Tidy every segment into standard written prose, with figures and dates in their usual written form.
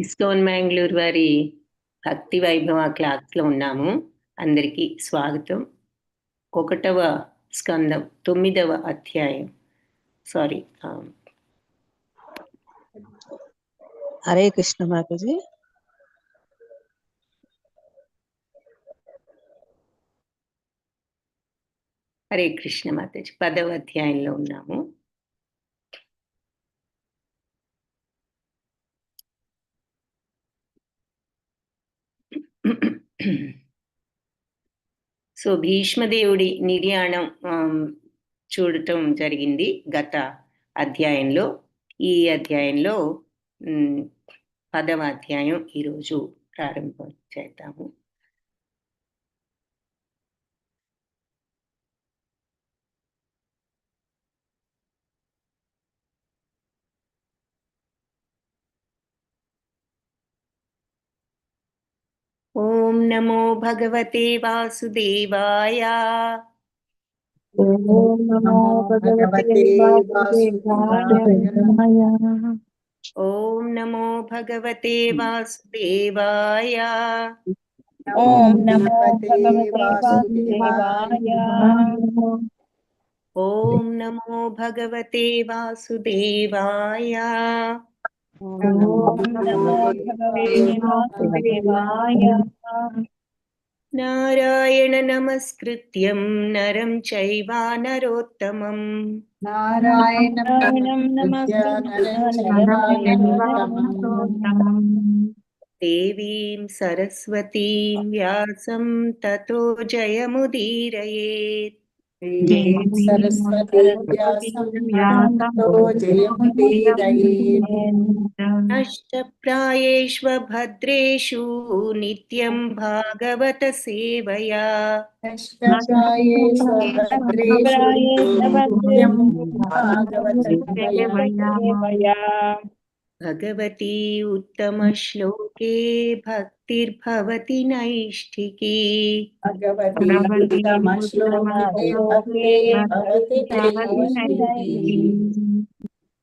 ISKCON Mangalore వారి భక్తి వైభవ క్లాస్లో ఉన్నాము. అందరికీ స్వాగతం. 1వ స్కందం 9వ అధ్యాయం. సారీ. హరే కృష్ణ మాతాజీ. హరే కృష్ణ మాతాజీ. 10వ అధ్యాయంలో ఉన్నాము. సో భీష్మదేవుడి నిర్యాణం చూడటం జరిగింది గత అధ్యాయంలో. ఈ అధ్యాయంలో 10వ అధ్యాయం ఈరోజు ప్రారంభం చేద్దాము. ఓం నమో భగవతే వాసుదేవాయ. ఓం నమో భగవతే వాసుదేవాయ. ఓం నమో భగవతే వాసుదేవాయ. ఓం నమో భగవతే వాసుదేవాయ. ఓం నమో భగవతే వాసుదేవాయ. ఓం నమో భగవతే వాసుదేవాయ. నారాయణ నమస్కృత్యం నరం చైవ నరోత్తమం. నారాయణం నమస్కృత్యం దేవీం సరస్వతీం వ్యాసం తతో జయముదీరయేత్. నష్టప్రాయేష్వ భద్రేషు నిత్యం భాగవత సేవయా. భగవతి ఉత్తమ శ్లోకే భక్తిర్భవతి నైష్ఠికీ.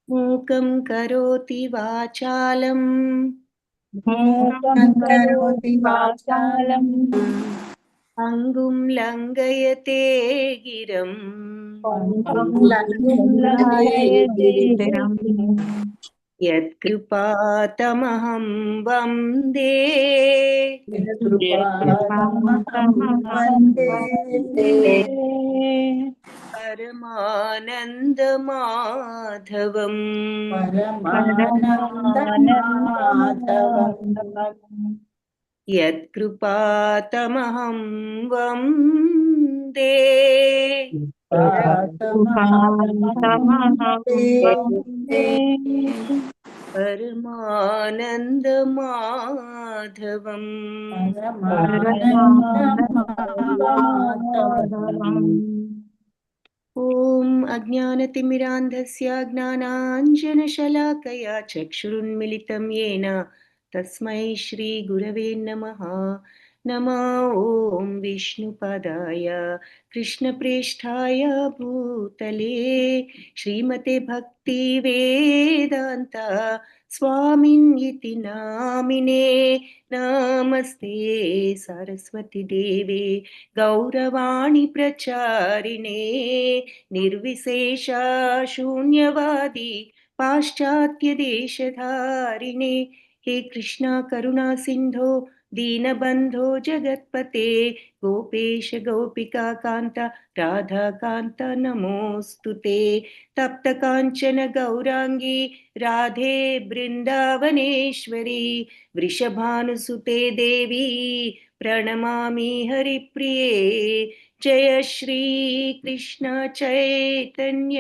మూకం కరోతి వాచాలం అంగుం లంఘయతే గిరం. యత్కృపాతమహం వందే పరమానందమాధవం. యత్కృపాతమహం వందే పరమానందమాధవం. ఓం అజ్ఞానతిమిరాంధస్య జ్ఞానాంజనశలాకయా చక్షురున్మిలితం యేన తస్మై శ్రీ గురవే నమః. నమో ఓం విష్ణుపదాయ కృష్ణప్రేష్ఠాయ భూతలే శ్రీమతే భక్తి వేదాంత స్వామిన్ ఇతి నామినే. నమస్తే సరస్వతి దేవే గౌరవాణి ప్రచారిణే నిర్విశేష శూన్యవాది పాశ్చాత్య దేశధారిణే. హే కృష్ణ కరుణా సింధో దీనబంధో జగత్పతే గోపేశ గోపికా కాంత రాధాకాంత నమోస్తుతే. తప్త కాంచన గౌరాంగి రాధే బృందావనేశ్వరి వృషభానుసుతే దేవి ప్రణమామి హరిప్రియే. జయ శ్రీ కృష్ణ చైతన్య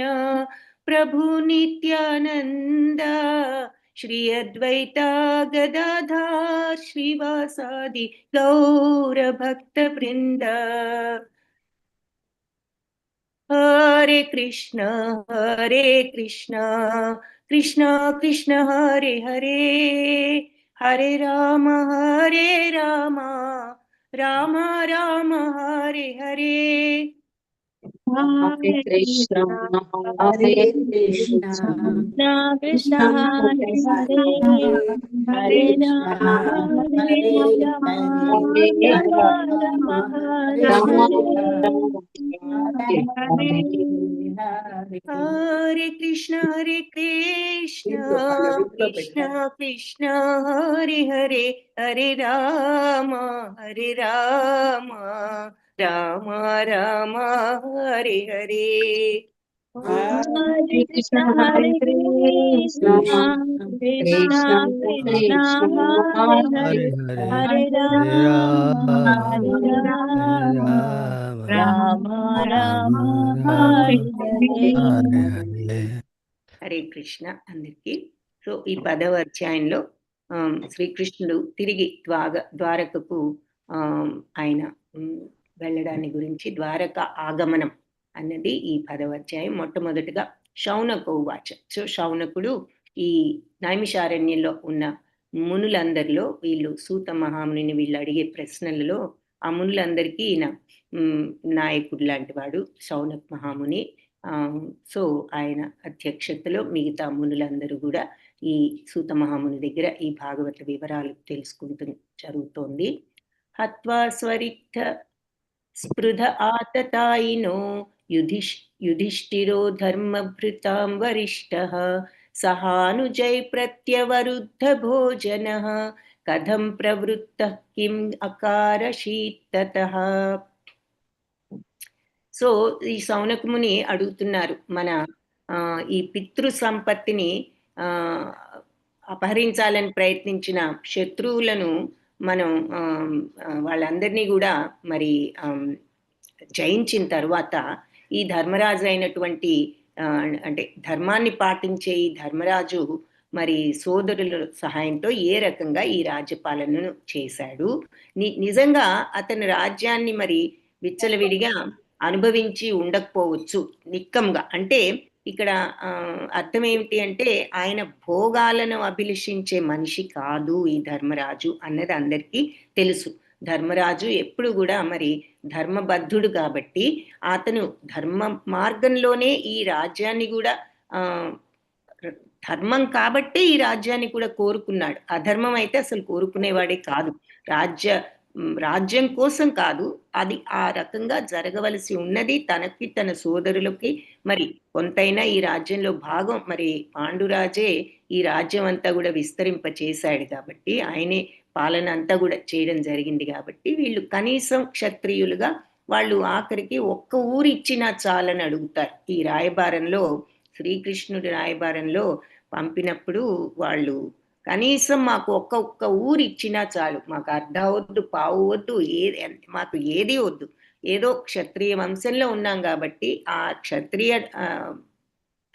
ప్రభు నిత్యానంద శ్రీ అద్వైత గదాధర్ శ్రీవాసాది గౌర భక్త బృంద. హరే కృష్ణ కృష్ణ కృష్ణ హరే హరే, హరే రామ రామ రామ హరే హరే. హరే కృష్ణ హరే హరే కృష్ణ కృష్ణ కృష్ణ హరే హరే హరే రామ హరే రామ హరే రామ రామ హరే రామ హరే హరే హరే హరే కృష్ణ కృష్ణ కృష్ణ హరే హరే హరే రామ రామ రామ హరే హరే. హరే కృష్ణ హరే కృష్ణ కృష్ణ కృష్ణ హరే హరే హరే రామ హరే రామ రామ రామ హరే హరే. హరే కృష్ణ అందరికి. సో ఈ 10వ అధ్యాయంలో శ్రీకృష్ణుడు తిరిగి ద్వారకకు ఆయన వెళ్ళడాన్ని గురించి ద్వారక ఆగమనం అన్నది ఈ 10వ అధ్యాయం. మొట్టమొదటిగా శౌనక ఉవాచ. సో శౌనకుడు ఈ నైమిషారణ్యంలో ఉన్న మునులందరిలో వీళ్ళు సూత మహామునిని వీళ్ళు అడిగే ప్రశ్నలలో ఆ మునులందరికీ ఈయన నాయకుడు లాంటి వాడు శౌనక్ మహాముని. సో ఆయన అధ్యక్షతలో మిగతా మునులందరూ కూడా ఈ సూత మహాముని దగ్గర ఈ భాగవత వివరాలు తెలుసుకుంటూ జరుగుతోంది. హత్వా స్వరిక్త స్పృధ ఆతతాయినో యుధిష్ఠిరో ధర్మభృతాం వరిష్ఠః సహానుజై ప్రత్యవరుద్ధ భోజనః కథం ప్రవృత్తః కిం అకారశీత్తతః. సో ఈ శౌనక ముని అడుగుతున్నారు, మన ఈ పితృ సంపత్తిని అపహరించాలని ప్రయత్నించిన శత్రువులను మనం వాళ్ళందరినీ కూడా మరి జయించిన తర్వాత ఈ ధర్మరాజు అయినటువంటి అంటే ధర్మాన్ని పాటించే ఈ ధర్మరాజు మరి సోదరుల సహాయంతో ఏ రకంగా ఈ రాజ్యపాలనను చేశాడు, నిజంగా అతని రాజ్యాన్ని మరి విచ్చలవిడిగా అనుభవించి ఉండకపోవచ్చు నిక్కంగా. అంటే ఇక్కడ అర్థం ఏమిటి అంటే ఆయన భోగాలను అభిలషించే మనిషి కాదు ఈ ధర్మరాజు అన్నది అందరికీ తెలుసు. ధర్మరాజు ఎప్పుడు కూడా మరి ధర్మబద్ధుడు కాబట్టి అతను ధర్మ మార్గంలోనే ఈ రాజ్యాన్ని కూడా ధర్మం కాబట్టి ఈ రాజ్యాన్ని కూడా కోరుకున్నాడు. అధర్మం అయితే అసలు కోరుకునేవాడే కాదు. రాజ్యం కోసం కాదు, అది ఆ రకంగా జరగవలసి ఉన్నది. తనకి తన సోదరులకి మరి కొంతైనా ఈ రాజ్యంలో భాగం మరి పాండురాజే ఈ రాజ్యం అంతా కూడా విస్తరింప చేశాడు కాబట్టి ఆయనే పాలన అంతా కూడా చేయడం జరిగింది కాబట్టి వీళ్ళు కనీసం క్షత్రియులుగా వాళ్ళు ఆఖరికి ఒక్క ఊరు ఇచ్చినా చాలని అడుగుతారు. ఈ రాయబారంలో శ్రీకృష్ణుడి రాయబారంలో పంపినప్పుడు వాళ్ళు కనీసం మాకు ఒక్క ఊరు ఇచ్చినా చాలు, మాకు అర్ధ వద్దు, పావు వద్దు, మాకు ఏది వద్దు, ఏదో క్షత్రియ వంశంలో ఉన్నాం కాబట్టి ఆ క్షత్రియ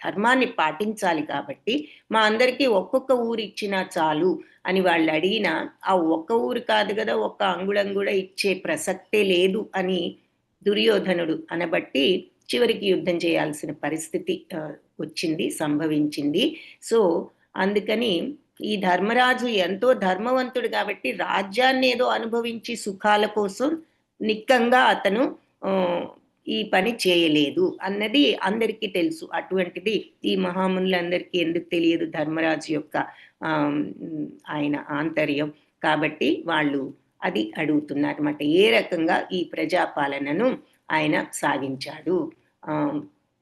ధర్మాన్ని పాటించాలి కాబట్టి మా అందరికీ ఒక్కొక్క ఊరు ఇచ్చినా చాలు అని వాళ్ళు అడిగినా ఆ ఒక్క ఊరు కాదు కదా, ఒక్క అంగుళం కూడా ఇచ్చే ప్రసక్తే లేదు అని దుర్యోధనుడు అనబట్టి చివరికి యుద్ధం చేయాల్సిన పరిస్థితి వచ్చింది, సంభవించింది. సో అందుకని ఈ ధర్మరాజు ఎంతో ధర్మవంతుడు కాబట్టి రాజ్యాన్ని ఏదో అనుభవించి సుఖాల కోసం నిక్కంగా అతను ఈ పని చేయలేదు అన్నది అందరికీ తెలుసు. అటువంటిది ఈ మహామునులందరికీ ఎందుకు తెలియదు ధర్మరాజు యొక్క ఆయన ఆంతర్యం. కాబట్టి వాళ్ళు అది అడుగుతున్నారు అన్నమాట, ఏ రకంగా ఈ ప్రజాపాలనను ఆయన సాగించాడు.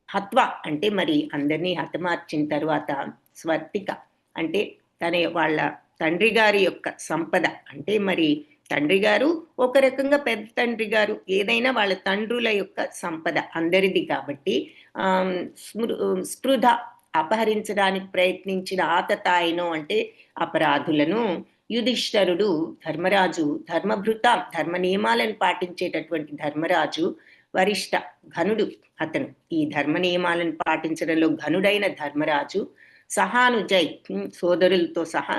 హత్వ అంటే మరి అందరినీ హతమార్చిన తర్వాత స్వర్తిక అంటే వాళ్ళ తండ్రి గారి యొక్క సంపద, అంటే మరి తండ్రి గారు ఒక రకంగా పెద్ద తండ్రి గారు, ఏదైనా వాళ్ళ తండ్రుల యొక్క సంపద అందరిది కాబట్టి స్పృధ అపహరించడానికి ప్రయత్నించిన ఆతతాయినో అంటే అపరాధులను యుధిష్ఠరుడు ధర్మరాజు ధర్మభృత ధర్మ నియమాలను పాటించేటటువంటి ధర్మరాజు వరిష్ఠ ఘనుడు అతను, ఈ ధర్మ నియమాలను పాటించడంలో ఘనుడైన ధర్మరాజు సహానుజై సోదరులతో సహా,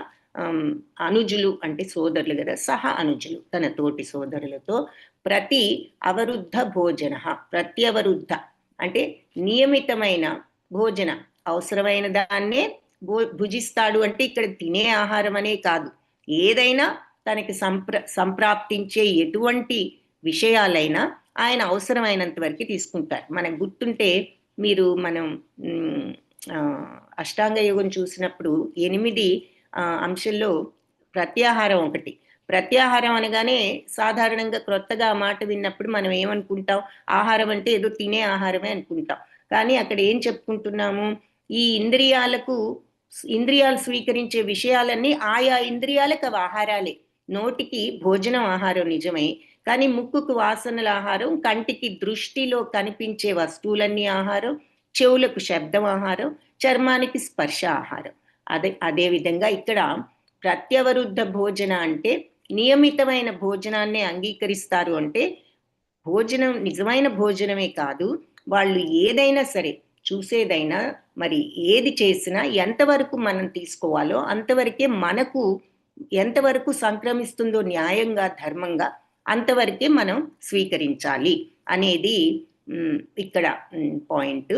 అనుజులు అంటే సోదరులు కదా, సహా అనుజులు తన తోటి సోదరులతో ప్రతి అవరుద్ధ భోజన, ప్రత్యవరుద్ధ అంటే నియమితమైన భోజన, అవసరమైన దాన్నే భుజిస్తాడు. అంటే ఇక్కడ తినే ఆహారం అనే కాదు, ఏదైనా తనకి సంప్రాప్తించే ఎటువంటి విషయాలైనా ఆయన అవసరమైనంత వరకు తీసుకుంటారు. మనకు గుర్తుంటే మనం అష్టాంగ యోగం చూసినప్పుడు 8 అంశంలో ప్రత్యాహారం ఒకటి. ప్రత్యాహారం అనగానే సాధారణంగా క్రొత్తగా ఆ మాట విన్నప్పుడు మనం ఏమనుకుంటాం, ఆహారం అంటే ఏదో తినే ఆహారమే అనుకుంటాం. కానీ అక్కడ ఏం చెప్పుకుంటున్నాము, ఈ ఇంద్రియాలు స్వీకరించే విషయాలన్నీ ఆయా ఇంద్రియాలకు అవి ఆహారాలే. నోటికి భోజనం ఆహారం నిజమే, కానీ ముక్కుకు వాసనల ఆహారం, కంటికి దృష్టిలో కనిపించే వస్తువులన్నీ ఆహారం, చెవులకు శబ్దం ఆహారం, చర్మానికి స్పర్శ ఆహారం. అదే విధంగా ఇక్కడ ప్రత్యవరుద్ధ భోజన అంటే నియమితమైన భోజనాన్ని అంగీకరిస్తారు. అంటే భోజనం నిజమైన భోజనమే కాదు, వాళ్ళు ఏదైనా సరే, చూసేదైనా మరి ఏది చేసినా ఎంతవరకు మనం తీసుకోవాలో అంతవరకే, మనకు ఎంతవరకు సంక్రమిస్తుందో న్యాయంగా ధర్మంగా అంతవరకే మనం స్వీకరించాలి అనేది ఇక్కడ పాయింట్.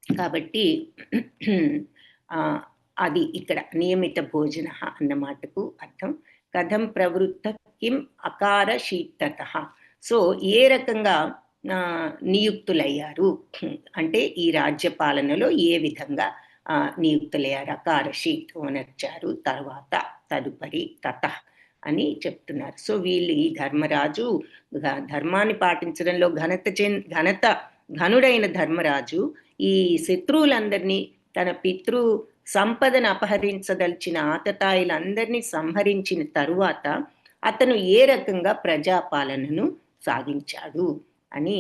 కాబట్టి అది ఇక్కడ నియమిత భోజన అన్న మాటకు అర్థం. కథం ప్రవృత్త కిం అకార శీతత. సో ఏ రకంగా నియుక్తులయ్యారు అంటే ఈ రాజ్య పాలనలో ఏ విధంగా నియుక్తులయ్యారు, అకార శీత్ అనర్చారు, తర్వాత తదుపరి తత అని చెప్తున్నారు. సో వీళ్ళు ఈ ధర్మరాజు ధర్మాన్ని పాటించడంలో ఘనుడైన ధర్మరాజు ఈ శత్రువులందరినీ, తన పితృ సంపదను అపహరించదలిచిన ఆతతాయిలందరినీ సంహరించిన తరువాత అతను ఏ రకంగా ప్రజాపాలనను సాగించాడు అని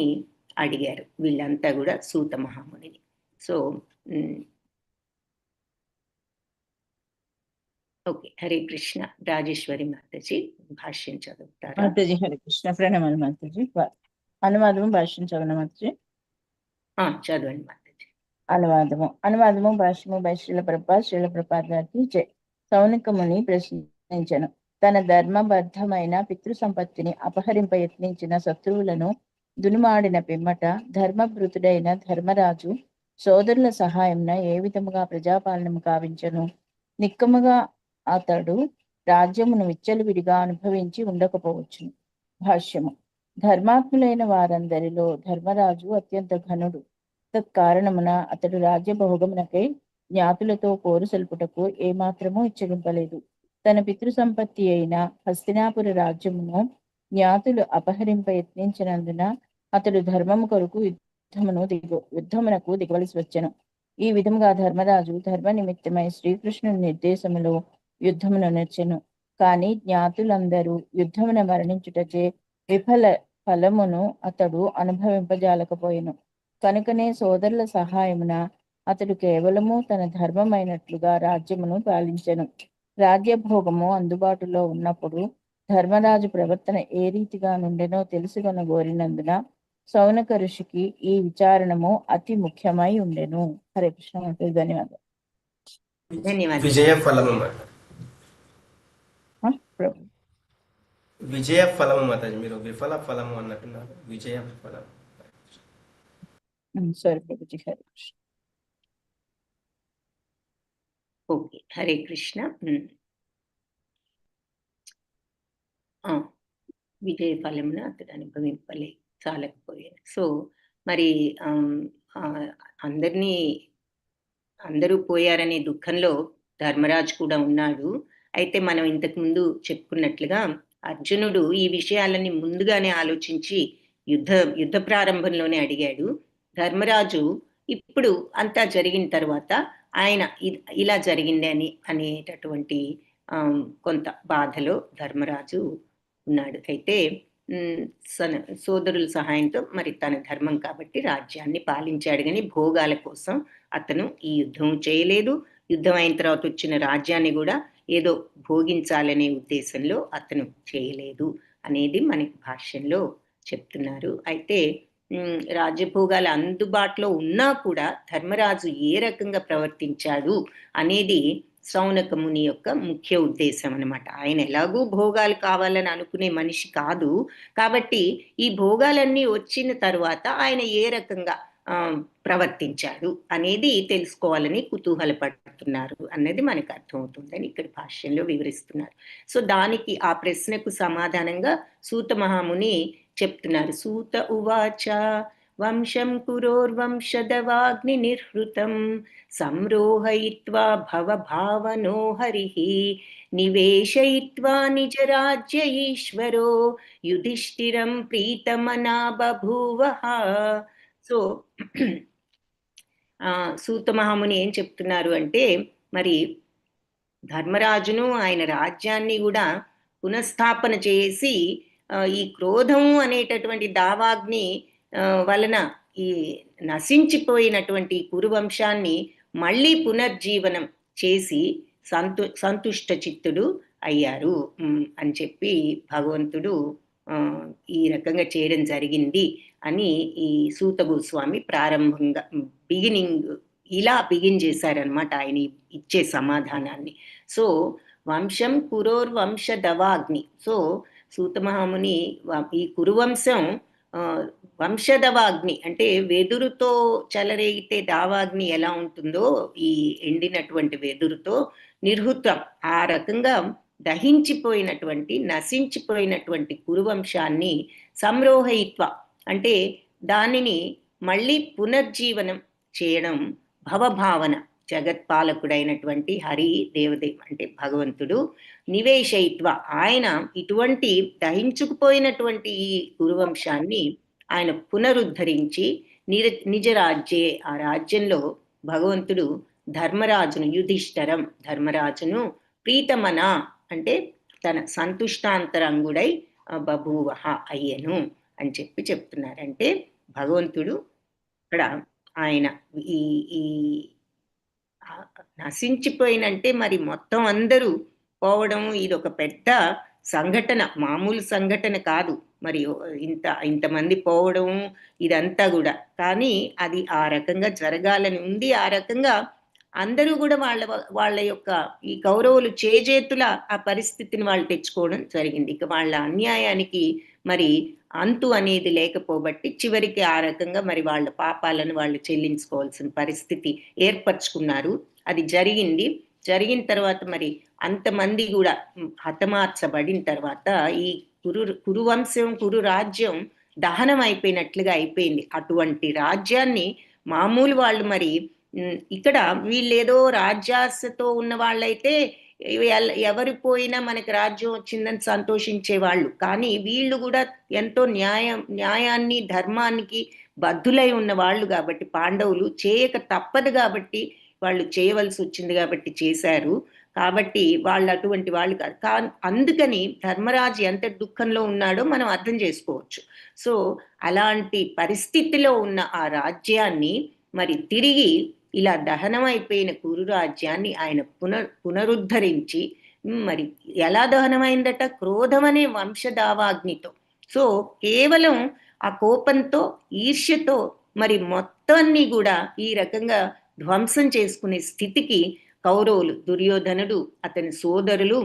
అడిగారు వీళ్ళంతా కూడా సూత మహామునిని. So okay, Hare Krishna. రాజేశ్వరి మాతాజీ భాష్యం చదువుతారు. మాతాజీ హరే కృష్ణ. ప్రణామాలు మాతాజీ. అనువాదము భాష్యం చదవను మాతాజీ. చదవండి మాతాజీ. అనువాదము భాష్యము బై శ్రీల ప్రభుపాద గారికి జై. సౌనక ముని ప్రశ్నించను. తన ధర్మబద్ధమైన పితృ సంపత్తిని అపహరింప యత్నించిన శత్రువులను దునుమాడిన పిమ్మట ధర్మభృతుడైన ధర్మరాజు సోదరుల సహాయంన ఏ విధముగా ప్రజాపాలనము కావించను. నిక్కముగా అతడు రాజ్యమును విచ్చలవిడిగా అనుభవించి ఉండకపోవచ్చును. భాష్యము. ధర్మాత్ములైన వారందరిలో ధర్మరాజు అత్యంత ఘనుడు. తత్కారణమున అతడు రాజ్య భోగమునకై జ్ఞాతులతో పోరు సల్పుటకు ఏమాత్రమూ ఇచ్చగింపలేదు. తన పితృ సంపత్తి అయిన హస్తినాపుర రాజ్యమును జ్ఞాతులు అపహరింప యత్నించినందున అతడు ధర్మము కొరకు యుద్ధమునకు దిగవలసి వచ్చెను. ఈ విధముగా ధర్మరాజు ధర్మ నిమిత్తమై శ్రీకృష్ణుని నిర్దేశములో యుద్ధమును నర్చెను. కాని జ్ఞాతులందరూ యుద్ధమున మరణించుటచే విఫల ఫలమును అతడు అనుభవింపజాలకపోయెను. కనుకనే సోదరుల సహాయమున అతడు కేవలము తన ధర్మమైనట్లుగా రాజ్యమును పాలించెను. రాజ్యభోగము అందుబాటులో ఉన్నప్పుడు ధర్మరాజు ప్రవర్తన ఏ రీతిగా నుండెనో తెలుసుకొనగోరినందున సౌనక ఋషికి ఈ విచారణము అతి ముఖ్యమై ఉండెను. హరే కృష్ణ. ధన్యవాదాలు. విజయ ఫలము విజయ ఫలము మాతాజీ. మీరు విఫల ఫలము అన్నట్టున్నారు. విజయ ఫలం. సరే ప్రభుజీ. హరే కృష్ణ. ఓకే, హరే కృష్ణ. విజయ ఫలమును అతడు అనుభవింపలే చాలకపోయాడు. సో మరి అందరూ పోయారనే దుఃఖంలో ధర్మరాజు కూడా ఉన్నాడు. అయితే మనం ఇంతకు ముందు చెప్పుకున్నట్లుగా అర్జునుడు ఈ విషయాలన్నీ ముందుగానే ఆలోచించి యుద్ధ ప్రారంభంలోనే అడిగాడు. ధర్మరాజు ఇప్పుడు అంతా జరిగిన తర్వాత ఆయన ఇలా జరిగింది అనేటటువంటి కొంత బాధలో ధర్మరాజు ఉన్నాడు. అయితే సోదరుల సహాయంతో మరి తన ధర్మం కాబట్టి రాజ్యాన్ని పాలించాడు, కానీ భోగాల కోసం అతను ఈ యుద్ధం చేయలేదు. యుద్ధం అయిన తర్వాత వచ్చిన రాజ్యాన్ని కూడా ఏదో భోగించాలనే ఉద్దేశంలో అతను చేయలేదు అనేది మనకి భాష్యంలో చెప్తున్నారు. అయితే రాజ్యభోగాలు అందుబాటులో ఉన్నా కూడా ధర్మరాజు ఏ రకంగా ప్రవర్తించాడు అనేది సౌనక ముని యొక్క ముఖ్య ఉద్దేశం అన్నమాట. ఆయన ఎలాగూ భోగాలు కావాలని అనుకునే మనిషి కాదు. కాబట్టి ఈ భోగాలన్నీ వచ్చిన తర్వాత ఆయన ఏ రకంగా ప్రవర్తించాడు అనేది తెలుసుకోవాలని కుతూహలపడుతున్నారు అన్నది మనకు అర్థమవుతుందని ఇక్కడ భాష్యంలో వివరిస్తున్నారు. సో దానికి ఆ ప్రశ్నకు సమాధానంగా సూత మహాముని చెప్తున్నారు. సూత ఉవాచ వంశం కురోర్వంశదవాగ్ని నిర్హృతం సంరోహయిత్వా భవభావనో హరిః నివేశయిత్వా నిజరాజ్య ఈశ్వరో యుధిష్ఠిరం ప్రీతమనా బభూవః. సో సూత మహాముని ఏం చెప్తున్నారు అంటే, మరి ధర్మరాజును ఆయన రాజ్యాన్ని కూడా పునఃస్థాపన చేసి ఈ క్రోధం అనేటటువంటి దావాగ్ని వలన ఈ నశించిపోయినటువంటి కురువంశాన్ని మళ్ళీ పునర్జీవనం చేసి సంతుష్ట చిత్తుడు అయ్యారు అని చెప్పి భగవంతుడు ఈ రకంగా చేయడం జరిగింది అని ఈ సూత గోస్వామి ప్రారంభంగా బిగిన్ చేశారనమాట ఆయన ఇచ్చే సమాధానాన్ని. సో వంశం కురోర్వంశ దవాగ్ని. సో సూత మహాముని ఈ కురువంశం వంశదవాగ్ని అంటే వెదురుతో చెలరేగితే దావాగ్ని ఎలా ఉంటుందో ఈ ఎండినటువంటి వెదురుతో నిర్హృతం ఆ రకంగా దహించిపోయినటువంటి నశించిపోయినటువంటి కురువంశాన్ని సంరోహయిత్వ అంటే దానిని మళ్ళీ పునర్జీవనం చేయడం భవభావన జగత్పాలకుడైనటువంటి హరి దేవదేవ్ అంటే భగవంతుడు నివేశయిత్వ ఆయన ఇటువంటి దహించుకుపోయినటువంటి ఈ కురువంశాన్ని ఆయన పునరుద్ధరించి నిజ రాజ్యే ఆ రాజ్యంలో భగవంతుడు ధర్మరాజును యుధిష్ఠరం ధర్మరాజును ప్రీతమన అంటే తన సంతుష్టాంతరంగుడై బభూవః అయ్యను అని చెప్పి చెప్తున్నారంటే భగవంతుడు ఇక్కడ ఆయన ఈ నశించిపోయినంటే మరి మొత్తం అందరూ పోవడం ఇది ఒక పెద్ద సంఘటన, మామూలు సంఘటన కాదు. మరి ఇంతమంది పోవడం ఇదంతా కూడా, కానీ అది ఆ రకంగా జరగాలని ఉంది. ఆ రకంగా అందరూ కూడా వాళ్ళ యొక్క ఈ కౌరవులు చేజేతుల ఆ పరిస్థితిని వాళ్ళు తెచ్చుకోవడం జరిగింది. ఇక వాళ్ళ అన్యాయానికి మరి అంతు అనేది లేకపోబట్టి చివరికి ఆ రకంగా మరి వాళ్ళ పాపాలను వాళ్ళు చెల్లించుకోవాల్సిన పరిస్థితి ఏర్పరచుకున్నారు. అది జరిగిన తర్వాత మరి అంతమంది కూడా హతమార్చబడిన తర్వాత ఈ కురువంశం కురు రాజ్యం దహనం అయిపోయినట్లుగా అయిపోయింది. అటువంటి రాజ్యాన్ని మామూలు వాళ్ళు మరి ఇక్కడ వీళ్ళేదో రాజ్యాశతో ఉన్న వాళ్ళైతే ఎవరు పోయినా మనకి రాజ్యం వచ్చిందని సంతోషించే వాళ్ళు, కానీ వీళ్ళు కూడా ఎంతో న్యాయాన్ని ధర్మానికి బద్ధులై ఉన్న వాళ్ళు కాబట్టి పాండవులు చేయక తప్పదు కాబట్టి వాళ్ళు చేయవలసి వచ్చింది కాబట్టి చేశారు. కాబట్టి వాళ్ళు అటువంటి వాళ్ళు కాదు. అందుకని ధర్మరాజు ఎంత దుఃఖంలో ఉన్నాడో మనం అర్థం చేసుకోవచ్చు. సో అలాంటి పరిస్థితిలో ఉన్న ఆ రాజ్యాన్ని మరి తిరిగి ఇలా దహనం అయిపోయిన కురు రాజ్యాన్ని ఆయన పునరుద్ధరించి మరి ఎలా దహనమైందట? క్రోధం అనే వంశదావాగ్నితో. సో కేవలం ఆ కోపంతో ఈర్ష్యతో మరి మొత్తాన్ని కూడా ఈ రకంగా ధ్వంసం చేసుకునే స్థితికి కౌరవులు, దుర్యోధనుడు, అతని సోదరులు,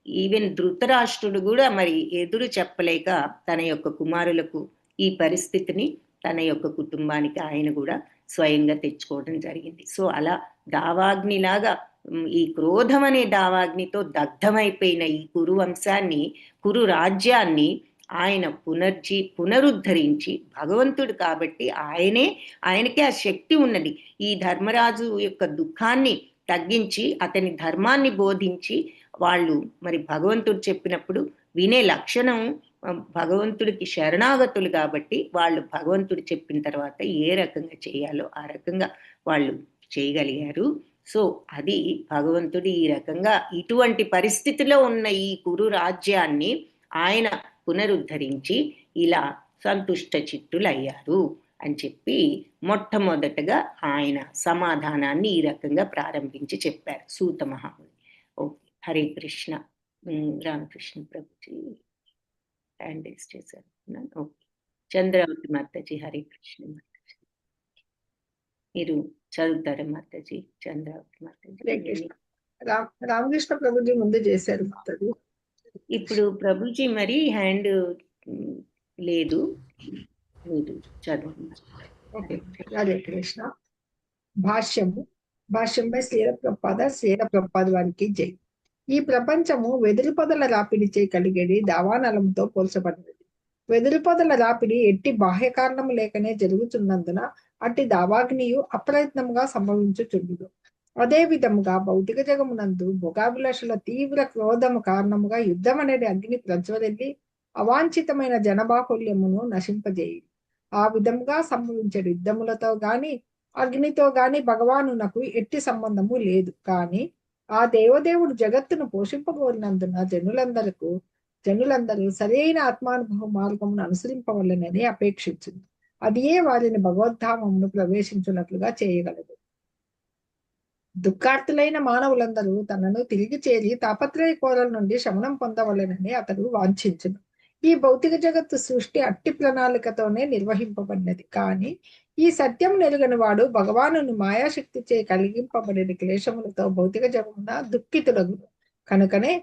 ఈవెన్ ధృతరాష్ట్రుడు కూడా మరి ఎదురు చెప్పలేక తన యొక్క కుమారులకు ఈ పరిస్థితిని తన యొక్క కుటుంబానికి ఆయన కూడా స్వయంగా తెచ్చుకోవడం జరిగింది. సో అలా దావాగ్నిలాగా ఈ క్రోధం అనే దావాగ్నితో దగ్ధమైపోయిన ఈ కురు వంశాన్ని కురు రాజ్యాన్ని ఆయన పునరుద్ధరించి భగవంతుడు కాబట్టి ఆయనకే ఆ శక్తి ఉన్నది. ఈ ధర్మరాజు యొక్క దుఃఖాన్ని తగ్గించి అతని ధర్మాన్ని బోధించి వాళ్ళు మరి భగవంతుడు చెప్పినప్పుడు వినే లక్షణం భగవంతుడికి శరణాగతులు కాబట్టి వాళ్ళు భగవంతుడు చెప్పిన తర్వాత ఏ రకంగా చేయాలో ఆ రకంగా వాళ్ళు చేయగలిగారు. సో అది భగవంతుడు ఈ రకంగా ఇటువంటి పరిస్థితిలో ఉన్న ఈ కురు రాజ్యాన్ని ఆయన పునరుద్ధరించి ఇలా సంతుష్ట చిత్తులయ్యారు అని చెప్పి మొట్టమొదటగా ఆయన సమాధానాన్ని ఈ రకంగా ప్రారంభించి చెప్పారు సూత మహాముని. Okay, Hare Krishna. Ramakrishna Prabhuji hand race చేశారు. ఓకే, చంద్రావతి మాతాజీ. హరే కృష్ణ మాతాజీ, మీరు చదువుతారా మాతాజీ? చంద్రావతి మాతాజీ. రామకృష్ణ ప్రభుజీ ముందు చేశారు మాతాజీ. ఇప్పుడు ప్రభుజీ మరి హ్యాండ్ లేదు, మీరు చదవండి. ఓకే, హరే కృష్ణ. భాష్యము. భాష్యంపై శ్రీల ప్రభుపాద వారికి జై. ఈ ప్రపంచము వెదురు పొదల రాపిడిచే కలిగేది దావానలంతో పోల్చబడినది. వెదురు పొదల రాపిడి ఎట్టి బాహ్య కారణము లేకనే జరుగుతున్నందున అట్టి దావాగ్నియు అప్రయత్నముగా సంభవించుచుండును. అదే విధముగా భౌతిక జగమునందు భోగాభిలాషుల తీవ్ర క్రోధము కారణముగా యుద్ధం అనేది అగ్ని ప్రజ్వరెల్లి అవాంఛితమైన జనబాహుల్యమును నశింపజేయి. ఆ విధముగా సంభవించే యుద్ధములతో గాని అగ్నితో గాని భగవానునకు ఎట్టి సంబంధము లేదు. కానీ ఆ దేవదేవుడు జగత్తును పోషింపగోరినందున జనులందరూ సరైన ఆత్మానుభవ మార్గమును అనుసరింపవలనని అపేక్షించింది. అదియే వారిని భగవద్ధామమును ప్రవేశించున్నట్లుగా చేయగలదు. దుఃఖార్తులైన మానవులందరూ తనను తిరిగి చేరి తాపత్రయ కోరల నుండి శమనం పొందవలెనని అతడు వాంఛించును. ఈ భౌతిక జగత్తు సృష్టి అట్టి ప్రణాళికతోనే నిర్వహింపబడినది. కానీ ఈ సత్యం నెరుగని వాడు భగవానుని మాయాశక్తిచే కలిగింపబడిన క్లేశములతో భౌతిక జగమున దుఃఖితుడగును. కనుకనే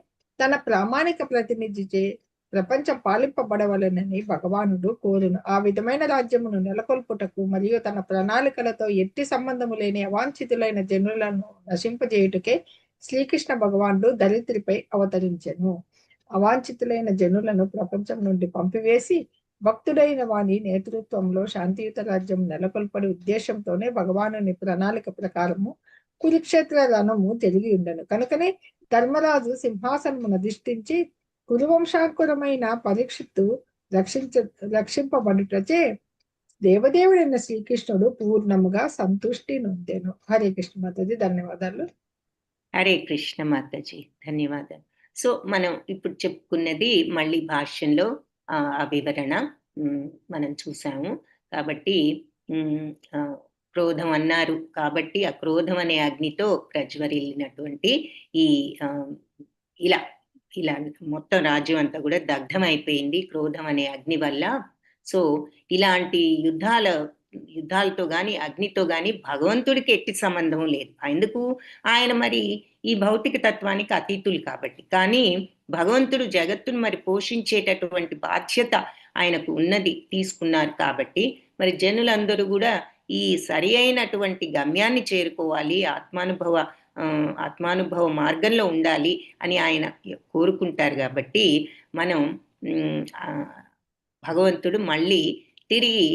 తన ప్రామాణిక ప్రతినిధిచే ప్రపంచం పాలింపబడవలెనని భగవానుడు కోరును. ఆ విధమైన రాజ్యమును నెలకొల్పుటకు మరియు తన ప్రణాళికలతో ఎట్టి సంబంధము లేని అవాంఛితులైన జనులను నశింపజేయుటకే శ్రీకృష్ణ భగవానుడు దరిద్రిపై అవతరించెను. అవాంఛితులైన జనులను ప్రపంచం నుండి పంపివేసి భక్తుడైన వాని నేతృత్వంలో శాంతియుత రాజ్యం నెలకొల్పడి ఉద్దేశంతోనే భగవానుని ప్రణాళిక ప్రకారము కురుక్షేత్ర రణము జరిగి ఉండను. కనుకనే ధర్మరాజు సింహాసనమును అధిష్ఠించి కురువంశాంకురమైన పరీక్షిత్తు రక్షింపబడుటచే దేవదేవుడైన శ్రీకృష్ణుడు పూర్ణముగా సంతుష్టి నొందెను. హరే కృష్ణ మాతాజీ, ధన్యవాదాలు. హరే కృష్ణ మాతాజీ, ధన్యవాదాలు. సో మనం ఇప్పుడు చెప్పుకున్నది మళ్ళీ భాష్యంలో ఆ వివరణ మనం చూసాము. కాబట్టి క్రోధం అన్నారు కాబట్టి ఆ క్రోధం అనే అగ్నితో ప్రజ్వరిల్లినటువంటి ఈ ఇలా ఇలా మొత్తం రాజ్యం అంతా కూడా దగ్ధం అయిపోయింది క్రోధం అనే అగ్ని వల్ల. సో ఇలాంటి యుద్ధాలతో గాని అగ్నితో గాని భగవంతుడికి ఎట్టి సంబంధం లేదు. ఎందుకు? ఆయన మరి ఈ భౌతిక తత్వానికి అతీతులు కాబట్టి. కానీ భగవంతుడు జగత్తును మరి పోషించేటటువంటి బాధ్యత ఆయనకు ఉన్నది, తీసుకున్నారు కాబట్టి మరి జనులందరూ కూడా ఈ సరి అయినటువంటి గమ్యాన్ని చేరుకోవాలి, ఆత్మానుభవ మార్గంలో ఉండాలి అని ఆయన కోరుకుంటారు. కాబట్టి మనం భగవంతుడు మళ్ళీ తిరిగి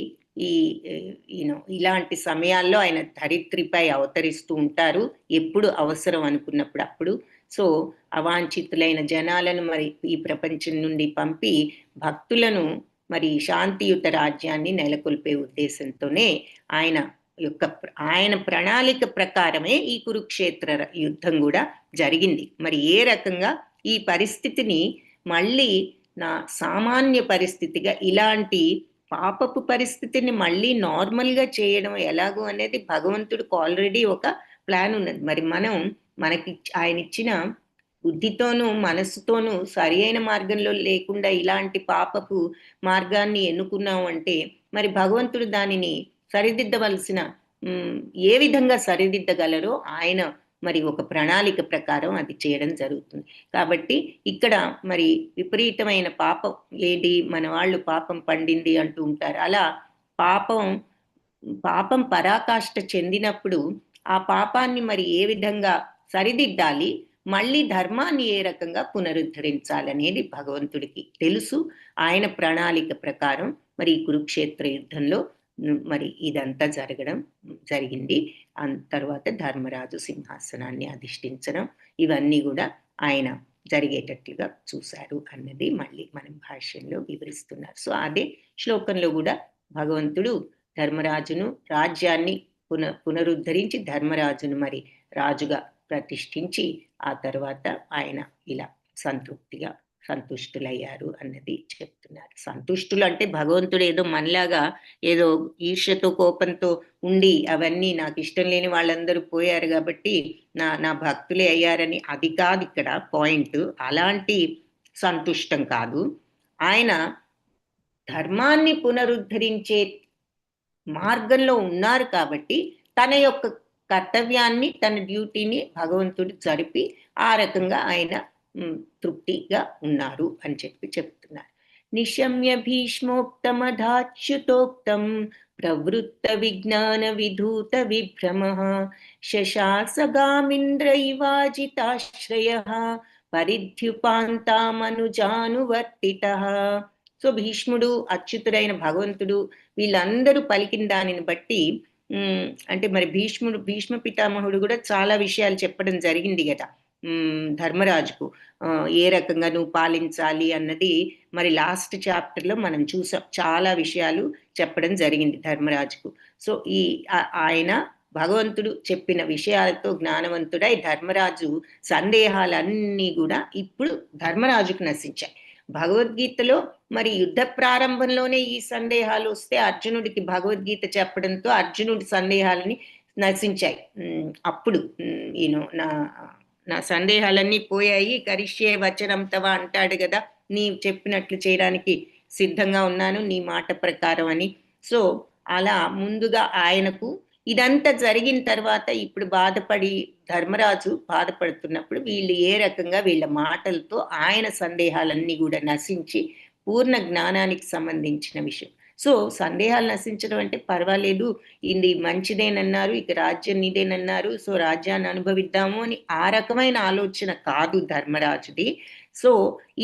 ఇలాంటి సమయాల్లో ఆయన ధరిత్రిపై అవతరిస్తూ ఉంటారు, ఎప్పుడు అవసరం అనుకున్నప్పుడు అప్పుడు. సో అవాంఛితులైన జనాలను మరి ఈ ప్రపంచం నుండి పంపి భక్తులను మరి శాంతియుత రాజ్యాన్ని నెలకొల్పే ఉద్దేశంతోనే ఆయన ప్రణాళిక ప్రకారమే ఈ కురుక్షేత్ర యుద్ధం కూడా జరిగింది. మరి ఏ రకంగా ఈ పరిస్థితిని మళ్ళీ సామాన్య పరిస్థితిగా, ఇలాంటి పాపపు పరిస్థితిని మళ్ళీ నార్మల్గా చేయడం ఎలాగో అనేది భగవంతుడికి ఆల్రెడీ ఒక ప్లాన్ ఉన్నది. మరి మనకి ఆయన ఇచ్చిన బుద్ధితోనూ మనస్సుతోనూ సరి అయిన మార్గంలో లేకుండా ఇలాంటి పాపపు మార్గాన్ని ఎన్నుకున్నాం అంటే మరి భగవంతుడు దానిని సరిదిద్దవలసిన ఏ విధంగా సరిదిద్దగలరో ఆయన మరి ఒక ప్రణాళిక ప్రకారం అది చేయడం జరుగుతుంది. కాబట్టి ఇక్కడ మరి విపరీతమైన పాపం ఏది, మన వాళ్ళు పాపం పండింది అంటూ ఉంటారు. అలా పాపం పరాకాష్ఠ చెందినప్పుడు ఆ పాపాన్ని మరి ఏ విధంగా సరిదిద్దాలి, మళ్ళీ ధర్మాన్ని ఏ రకంగా పునరుద్ధరించాలనేది భగవంతుడికి తెలుసు. ఆయన ప్రణాళిక ప్రకారం మరి కురుక్షేత్ర యుద్ధంలో మరి ఇదంతా జరిగింది. తర్వాత ధర్మరాజు సింహాసనాన్ని అధిష్ఠించడం, ఇవన్నీ కూడా ఆయన జరిగేటట్టుగా చూశారు అన్నది మళ్ళీ మనం భాష్యంలో వివరిస్తున్నారు. సో అదే శ్లోకంలో కూడా భగవంతుడు ధర్మరాజును రాజ్యాన్ని పునరుద్ధరించి ధర్మరాజును మరి రాజుగా ప్రతిష్ఠించి ఆ తర్వాత ఆయన ఇలా సంతుష్టులయ్యారు అన్నది చెప్తున్నారు. సంతుష్టులు అంటే భగవంతుడు ఏదో మనలాగా ఏదో ఈర్ష్యతో కోపంతో ఉండి అవన్నీ నాకు ఇష్టం లేని వాళ్ళందరూ పోయారు కాబట్టి నా భక్తులే అయ్యారని, అది కాదు ఇక్కడ పాయింట్. అలాంటి సంతుష్టం కాదు. ఆయన ధర్మాన్ని పునరుద్ధరించే మార్గంలో ఉన్నారు కాబట్టి తన యొక్క కర్తవ్యాన్ని, తన డ్యూటీని భగవంతుడు జరిపి ఆ రకంగా ఆయన తృప్తిగా ఉన్నారు అని చెప్తున్నారు. నిశమ్య భీష్మోక్తమధాచ్యుతోక్తం ప్రవృత్త విజ్ఞాన విధూత విభ్రమః శశాసగామింద్రైవాజితాశ్రయః పరిధ్యుపాంతామనుజానువర్తితః. సో భీష్ముడు, అచ్యుతుడైన భగవంతుడు వీళ్ళందరూ పలికిన దానిని బట్టి అంటే మరి భీష్మ పితామహుడు కూడా చాలా విషయాలు చెప్పడం జరిగింది కదా ధర్మరాజుకు, ఏ రకంగా నువ్వు పాలించాలి అన్నది మరి లాస్ట్ చాప్టర్లో మనం చూసాం. చాలా విషయాలు చెప్పడం జరిగింది ధర్మరాజుకు. సో ఆయన భగవంతుడు చెప్పిన విషయాలతో జ్ఞానవంతుడై ధర్మరాజు సందేహాలన్నీ కూడా ఇప్పుడు ధర్మరాజుకు నశించాయి. భగవద్గీతలో మరి యుద్ధ ప్రారంభంలోనే ఈ సందేహాలు వస్తే అర్జునుడికి భగవద్గీత చెప్పడంతో అర్జునుడి సందేహాలని నశించాయి. అప్పుడు నా సందేహాలన్నీ పోయాయి, కరిష్యే వచనం తవ అంటాడు కదా, నీ చెప్పినట్లు చేయడానికి సిద్ధంగా ఉన్నాను నీ మాట ప్రకారం అని. సో అలా ముందుగా ఆయనకు ఇదంతా జరిగిన తర్వాత ఇప్పుడు ధర్మరాజు బాధపడుతున్నప్పుడు వీళ్ళు ఏ రకంగా వీళ్ళ మాటలతో ఆయన సందేహాలన్నీ కూడా నశించి పూర్ణ జ్ఞానానికి సంబంధించిన విషయం. సో సందేహాలు నశించడం అంటే పర్వాలేదు, ఇది మంచిదేనన్నారు, ఇక రాజ్యం నీదేనన్నారు, సో రాజ్యాన్ని అనుభవిద్దాము అని ఆ రకమైన ఆలోచన కాదు ధర్మరాజుది. సో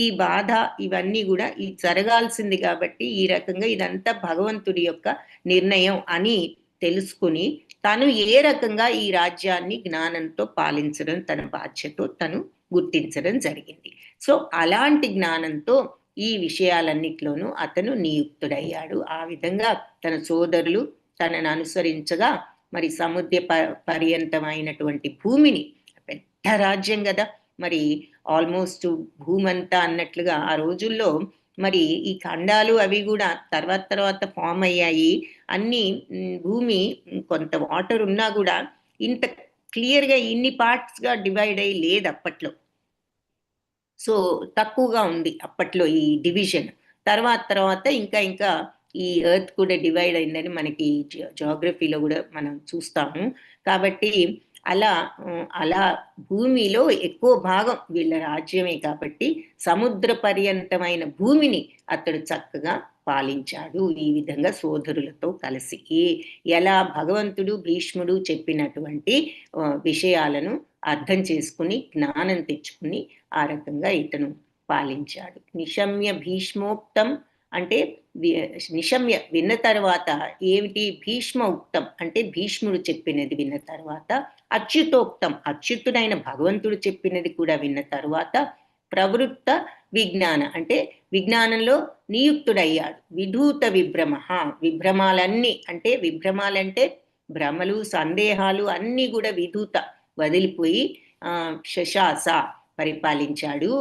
ఈ బాధ ఇవన్నీ కూడా ఈ జరగాల్సింది కాబట్టి ఈ రకంగా ఇదంతా భగవంతుడి యొక్క నిర్ణయం అని తెలుసుకుని తను ఏ రకంగా ఈ రాజ్యాన్ని జ్ఞానంతో పాలించడం తన బాధ్యత తను గుర్తించడం జరిగింది. సో అలాంటి జ్ఞానంతో ఈ విషయాలన్నిట్లోనూ అతను నియుక్తుడయ్యాడు. ఆ విధంగా తన సోదరులు తనను అనుసరించగా మరి సముద్ర పర్యంతమైనటువంటి భూమిని, పెద్ద రాజ్యం కదా మరి, ఆల్మోస్ట్ భూమంతా అన్నట్లుగా ఆ రోజుల్లో మరి ఈ ఖండాలు అవి కూడా తర్వాత ఫామ్ అయ్యాయి. అన్ని భూమి కొంత వాటర్ ఉన్నా కూడా ఇంత క్లియర్గా ఇన్ని పార్ట్స్ గా డివైడ్ అయ్యి లేదు అప్పట్లో. సో తక్కువగా ఉంది అప్పట్లో ఈ డివిజన్. తర్వాత ఇంకా ఈ ఎర్త్ కూడా డివైడ్ అయిందని మనకి జాగ్రఫీలో కూడా మనం చూస్తాము. కాబట్టి అలా భూమిలో ఎక్కువ భాగం వీళ్ళ రాజ్యమే కాబట్టి సముద్ర పర్యంతమైన భూమిని అతడు చక్కగా పాలించాడు ఈ విధంగా సోదరులతో కలిసి. ఎలా భగవంతుడు భీష్ముడు చెప్పినటువంటి విషయాలను అర్థం చేసుకుని జ్ఞానం తెచ్చుకుని ఆ రకంగా ఇతను పాలించాడు. నిశమ్య భీష్మోక్తం అంటే నిశమ్య విన్న తర్వాత ఏమిటి, భీష్మ ఉక్తం అంటే భీష్ముడు చెప్పినది విన్న తర్వాత, అచ్యుతోక్తం అచ్యుతుడైన భగవంతుడు చెప్పినది కూడా విన్న తర్వాత, ప్రవృత్త విజ్ఞాన అంటే విజ్ఞానంలో నియుక్తుడయ్యాడు. విధూత విభ్రమాలన్నీ అంటే విభ్రమాలంటే భ్రమలు సందేహాలు అన్నీ కూడా విధూత వదిలిపోయి శశాస పరిపాలించాడు.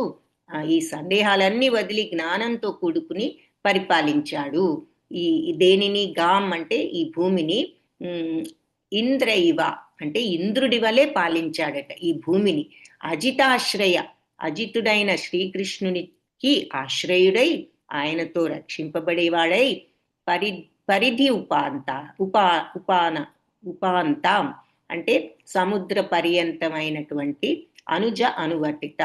ఈ సందేహాలన్నీ వదిలి జ్ఞానంతో కూడుకుని పరిపాలించాడు. దేనిని గామ్ అంటే ఈ భూమిని, ఇంద్రైవ అంటే ఇంద్రుడి వలె పాలించాడట ఈ భూమిని. అజితాశ్రయ అజితుడైన శ్రీకృష్ణునికి ఆశ్రయుడై ఆయనతో రక్షింపబడేవాడై పరిధి ఉపాంతం అంటే సముద్ర పర్యంతమైనటువంటి అనువర్తిత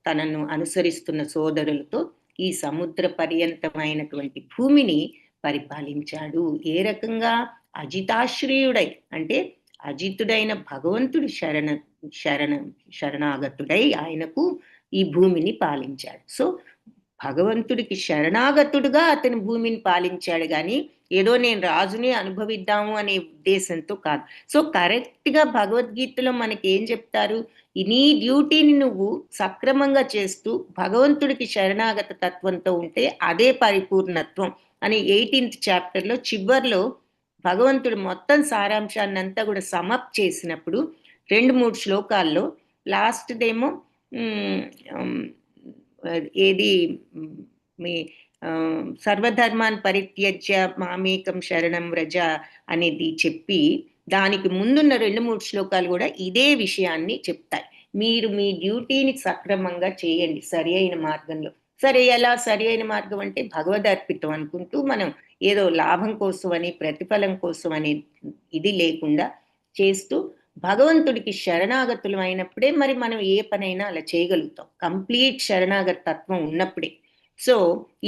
తనను అనుసరిస్తున్న సోదరులతో ఈ సముద్ర పర్యంతమైనటువంటి భూమిని పరిపాలించాడు. ఏ రకంగా, అజితాశ్రయుడై అంటే అజితుడైన భగవంతుడి శరణాగతుడై ఆయనకు ఈ భూమిని పాలించాడు. సో భగవంతుడికి శరణాగతుడుగా అతని భూమిని పాలించాడు కానీ ఏదో నేను రాజుని అనుభవిద్దాము అనే ఉద్దేశంతో కాదు. సో కరెక్ట్ గా భగవద్గీతలో మనకి ఏం చెప్తారు, నీ డ్యూటీని నువ్వు సక్రమంగా చేస్తూ భగవంతుడికి శరణాగత తత్వంతో ఉంటే అదే పరిపూర్ణత్వం అని 18th చాప్టర్లో చివర్లో భగవంతుడు మొత్తం సారాంశాన్ని అంతా కూడా సమప్ చేసినప్పుడు 2-3 శ్లోకాల్లో లాస్ట్దేమో ఏది మీ సర్వధర్మాన్ పరిత్యజ్య మామేకం శరణం వ్రజ అనేది చెప్పి దానికి ముందున్న 2-3 శ్లోకాలు కూడా ఇదే విషయాన్ని చెప్తాయి. మీరు మీ డ్యూటీని సక్రమంగా చేయండి సరి అయిన మార్గంలో. సరే ఎలా సరి అయిన మార్గం అంటే భగవదర్పితం అనుకుంటూ మనం ఏదో లాభం కోసం అని ప్రతిఫలం కోసం అని ఇది లేకుండా చేస్తూ భగవంతుడికి శరణాగతులు అయినప్పుడే మరి మనం ఏ పనైనా అలా చేయగలుగుతాం. కంప్లీట్ శరణాగత తత్వం ఉన్నప్పుడే. సో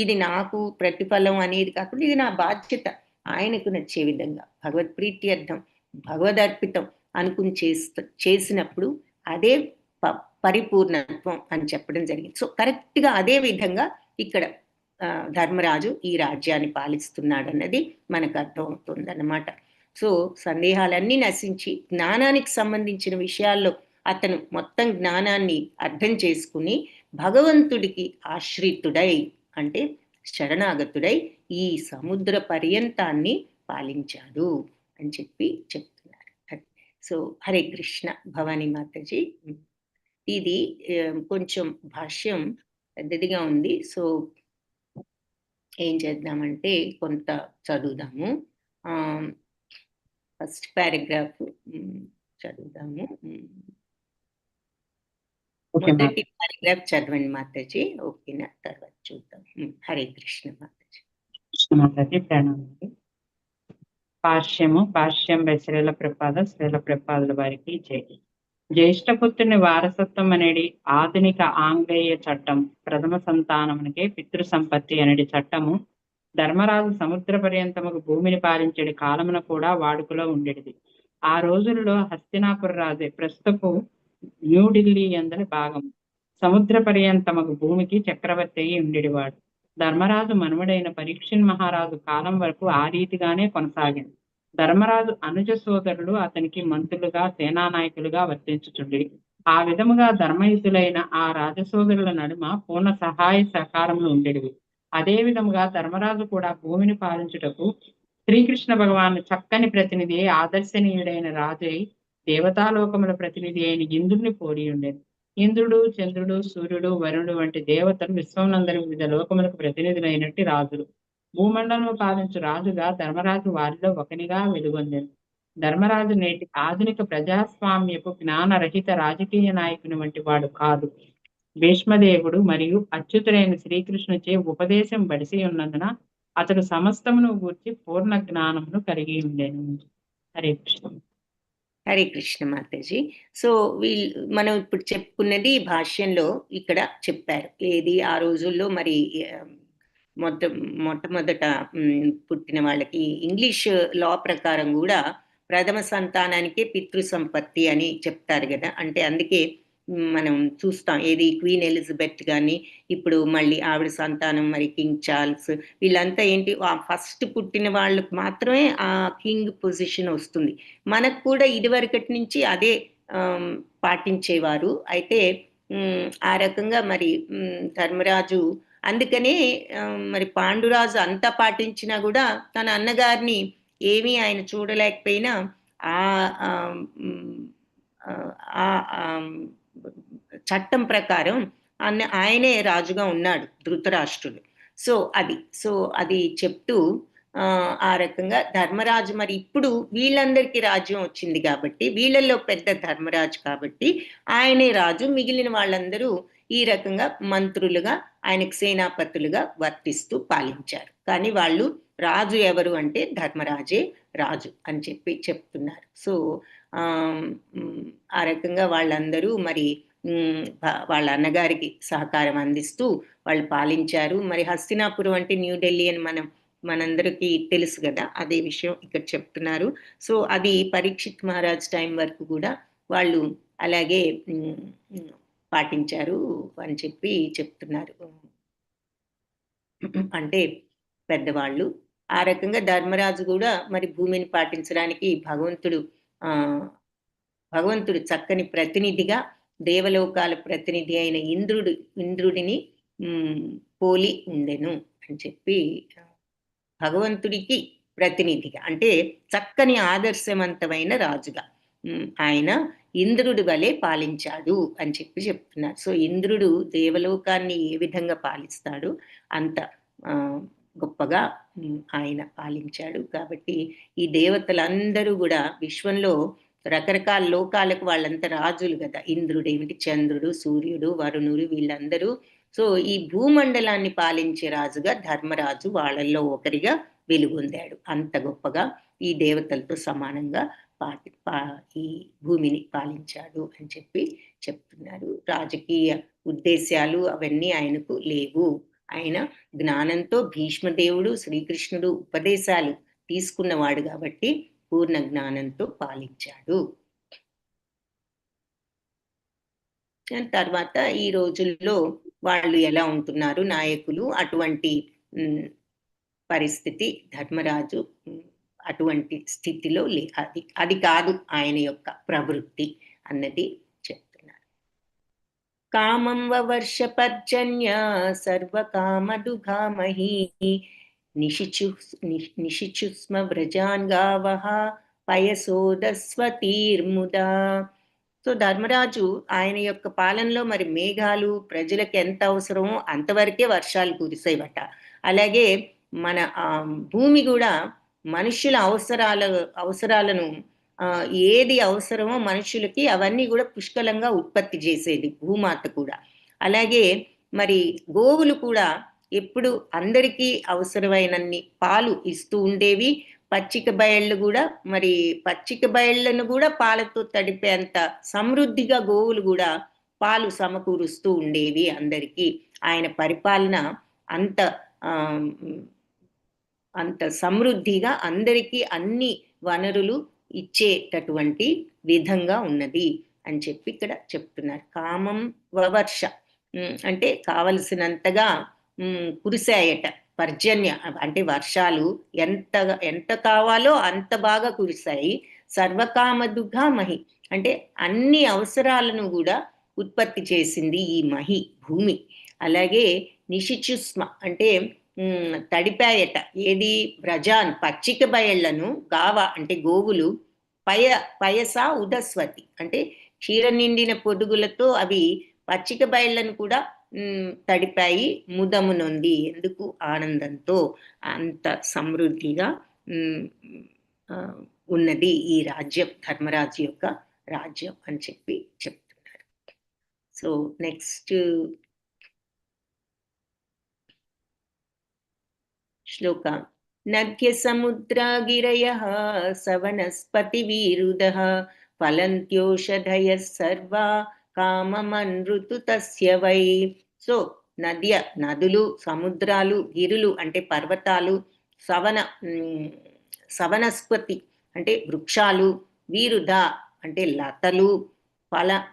ఇది నాకు ప్రతిఫలం అనేది కాకుండా ఇది నా బాధ్యత, ఆయనకు నచ్చే విధంగా భగవత్ప్రీత్యర్థం భగవదర్పితం అనుకుని చేసినప్పుడు అదే పరిపూర్ణత్వం అని చెప్పడం జరిగింది. సో కరెక్ట్గా అదే విధంగా ఇక్కడ ధర్మరాజు ఈ రాజ్యాన్ని పాలిస్తున్నాడు అన్నది మనకు అర్థమవుతుంది అన్నమాట. సో సందేహాలన్నీ నశించి జ్ఞానానికి సంబంధించిన విషయాల్లో అతను మొత్తం జ్ఞానాన్ని అర్థం చేసుకుని భగవంతుడికి ఆశ్రితుడై అంటే శరణాగతుడై ఈ సముద్ర పర్యంతాన్ని పాలించాడు అని చెప్పి చెప్తున్నారు. సో హరే కృష్ణ. భవానీ మాతాజీ, ఇది కొంచెం భాష్యం పెద్దదిగా ఉంది. సో ఏం చేద్దామంటే కొంత చదువుదాము. First paragraph చదువుదాము. మొదటి పారాగ్రాఫ్ చదవండి మాతాజీ. ఓకేనా? తర్వాత చూద్దాం. హరే కృష్ణ మాతాజీ. కృష్ణ మాతాజీ ప్రణామాలు. భాష్యం శ్రీల ప్రపాదుల వారికి జై. జ్యేష్ఠపుత్రుని వారసత్వం అనేది ఆధునిక ఆంగ్లేయ చట్టం. ప్రథమ సంతానమునికే పితృ సంపత్తి అనేది చట్టము ధర్మరాజు సముద్ర పర్యంతముకు భూమిని పాలించే కాలమున కూడా వాడుకలో ఉండేది. ఆ రోజులలో హస్తినాపుర రాజే ప్రస్తుతపు న్యూఢిల్లీ అందరి భాగం. సముద్ర పర్యంతముకు భూమికి చక్రవర్తి అయి ఉండేవాడు. ధర్మరాజు మనుమడైన పరీక్షిన్ మహారాజు కాలం వరకు ఆ రీతిగానే కొనసాగింది. ధర్మరాజు అనుజ సోదరులు అతనికి మంత్రులుగా సేనానాయకులుగా వర్తించుచుండి ఆ విధముగా ధర్మయుతులైన ఆ రాజసోదరుల నడుమ పూర్ణ సహాయ సహకారములు ఉండేవి. అదే విధముగా ధర్మరాజు కూడా భూమిని పాలించుటకు శ్రీకృష్ణ భగవాను చక్కని ప్రతినిధి ఆదర్శనీయుడైన రాజై దేవతాలోకముల ప్రతినిధి అయిన ఇంద్రుడిని పోడి ఉండేది. ఇంద్రుడు, చంద్రుడు, సూర్యుడు, వరుణుడు వంటి దేవతలు విశ్వమునందరి వివిధ లోకములకు ప్రతినిధులైనట్టు రాజులు. భూమండలము పాలించు రాజుగా ధర్మరాజు వారిలో ఒకనిగా వెలుగొందెను. ధర్మరాజు నేటి ఆధునిక ప్రజాస్వామ్యపు జ్ఞానరహిత రాజకీయ నాయకుని వంటి వాడు కాదు. భీష్మదేవుడు మరియు అచ్యుతుడైన శ్రీకృష్ణుచే ఉపదేశం బడిసి ఉన్నందున అతడు సమస్తమును గూర్చి పూర్ణ జ్ఞానమును కలిగి ఉండేను. హరే కృష్ణ. హరే కృష్ణ మాతాజీ. సో మనం ఇప్పుడు చెప్పుకున్నది భాష్యంలో ఇక్కడ చెప్పారు. ఏది ఆ రోజుల్లో మరి మొట్టమొదట పుట్టిన వాళ్ళకి ఇంగ్లీష్ లా ప్రకారం కూడా ప్రథమ సంతానానికే పితృ సంపత్తి అని చెప్తారు కదా. అంటే అందుకే మనం చూస్తాం ఏది క్వీన్ ఎలిజబెత్ కానీ ఇప్పుడు మళ్ళీ ఆవిడ సంతానం మరి కింగ్ చార్ల్స్ వీళ్ళంతా ఏంటి ఫస్ట్ పుట్టిన వాళ్ళకు మాత్రమే ఆ కింగ్ పొజిషన్ వస్తుంది. మనకు కూడా ఇదివరకటి నుంచి అదే పాటించేవారు. అయితే ఆ రకంగా మరి ధర్మరాజు అందుకనే మరి పాండురాజు అంతా పాటించినా కూడా తన అన్నగారిని ఏమీ ఆయన చూడలేకపోయినా ఆ చట్టం ప్రకారం ఆయనే రాజుగా ఉన్నాడు ధృతరాష్ట్రుడు. సో అది చెప్తూ ఆ రకంగా ధర్మరాజు మరి ఇప్పుడు వీళ్ళందరికీ రాజ్యం వచ్చింది కాబట్టి వీళ్ళల్లో పెద్ద ధర్మరాజు కాబట్టి ఆయనే రాజు. మిగిలిన వాళ్ళందరూ ఈ రకంగా మంత్రులుగా ఆయనకు సేనాపతులుగా వర్తిస్తూ పాలించారు. కానీ వాళ్ళు రాజు ఎవరు అంటే ధర్మరాజే రాజు అని చెప్పి చెప్తున్నారు. సో ఆ రకంగా వాళ్ళందరూ మరి వాళ్ళ అన్నగారికి సహకారం అందిస్తూ వాళ్ళు పాలించారు. మరి హస్తినాపురం అంటే న్యూఢిల్లీ అని మనందరికీ తెలుసు కదా, అదే విషయం ఇక్కడ చెప్తున్నారు. సో అది పరీక్షిత్ మహారాజ్ టైం వరకు కూడా వాళ్ళు అలాగే పాటించారు అని చెప్పి చెప్తున్నారు. అంటే పెద్దవాళ్ళు ఆ రకంగా ధర్మరాజు కూడా మరి భూమిని పాటించడానికి భగవంతుడు చక్కని ప్రతినిధిగా దేవలోకాల ప్రతినిధి అయిన ఇంద్రుడిని పోలి ఉండెను అని చెప్పి భగవంతుడికి ప్రతినిధిగా అంటే చక్కని ఆదర్శవంతమైన రాజుగా ఆయన ఇంద్రుడి వలె పాలించాడు అని చెప్పి చెప్తున్నారు. సో ఇంద్రుడు దేవలోకాన్ని ఏ విధంగా పాలిస్తాడు అంత గొప్పగా ఆయన పాలించాడు. కాబట్టి ఈ దేవతలందరూ కూడా విశ్వంలో రకరకాల లోకాలకు వాళ్ళంతా రాజులు కదా. ఇంద్రుడు ఏమిటి, చంద్రుడు, సూర్యుడు, వరుణుడు వీళ్ళందరూ. సో ఈ భూమండలాన్ని పాలించే రాజుగా ధర్మరాజు వాళ్ళల్లో ఒకరిగా వెలుగొందాడు. అంత గొప్పగా ఈ దేవతలతో సమానంగా ఈ భూమిని పాలించాడు అని చెప్పి చెప్తున్నారు. రాజకీయ ఉద్దేశాలు అవన్నీ ఆయనకు లేవు. ఆయన జ్ఞానంతో భీష్మదేవుడు, శ్రీకృష్ణుడు ఉపదేశాలు తీసుకున్నవాడు కాబట్టి పూర్ణ జ్ఞానంతో పాలించాడు. తర్వాత ఈ రోజుల్లో వాళ్ళు ఎలా ఉంటున్నారు నాయకులు, అటువంటి పరిస్థితి ధర్మరాజు అటువంటి స్థితిలో అది కాదు ఆయన యొక్క ప్రవృత్తి అన్నది చెప్తున్నారు. కామం వవర్ష పర్జన్య సర్వకామదుఘామహి నిశిచుస్మ వ్రజాన్ గావః పయసోదస్వతీర్ముదా. సో ధర్మరాజు ఆయన యొక్క పాలనలో మరి మేఘాలు ప్రజలకు ఎంత అవసరమో అంతవరకే వర్షాలు కురిసేవట. అలాగే మన భూమి కూడా మనుష్యుల అవసరాలను ఏది అవసరమో మనుషులకి అవన్నీ కూడా పుష్కలంగా ఉత్పత్తి చేసేది భూమాత కూడా. అలాగే మరి గోవులు కూడా ఎప్పుడు అందరికీ అవసరమైనన్ని పాలు ఇస్తూ ఉండేవి. పచ్చిక బయళ్ళు కూడా మరి పచ్చిక బయళ్లను కూడా పాలతో తడిపేంత సమృద్ధిగా గోవులు కూడా పాలు సమకూరుస్తూ ఉండేవి అందరికీ. ఆయన పరిపాలన అంత సమృద్ధిగా అందరికీ అన్ని వనరులు ఇచ్చేటటువంటి విధంగా ఉన్నది అని చెప్పి ఇక్కడ చెప్తున్నారు. కామం వవర్ష అంటే కావలసినంతగా కురిశాయట. పర్జన్య అంటే వర్షాలు ఎంత కావాలో అంత బాగా కురిశాయి. సర్వకామదుగా మహి అంటే అన్ని అవసరాలను కూడా ఉత్పత్తి చేసింది ఈ మహి భూమి. అలాగే నిశిచుస్మ అంటే తడిపాయట. ఏది? వ్రజాన్ పచ్చిక బయళ్లను, గావ అంటే గోవులు, పయస ఉదస్వతి అంటే క్షీర నిండిన పొదుగులతో అవి పచ్చిక బయళ్లను కూడా తడిపాయి ముదము నొంది. ఎందుకు? ఆనందంతో. అంత సమృద్ధిగా ఉన్నది ఈ రాజ్యం, ధర్మరాజు యొక్క రాజ్యం అని చెప్పి చెప్తున్నారు. సో నెక్స్ట్ శ్లోక. నద్య సముద్ర గిరయః సవనస్పతి వీరుదః ఫలంత్యోషధయ సర్వా కామమనృతు తస్య వై. సో నదులు, సముద్రాలు, గిరులు అంటే పర్వతాలు, సవనస్పతి అంటే వృక్షాలు, వీరుధ అంటే లతలు,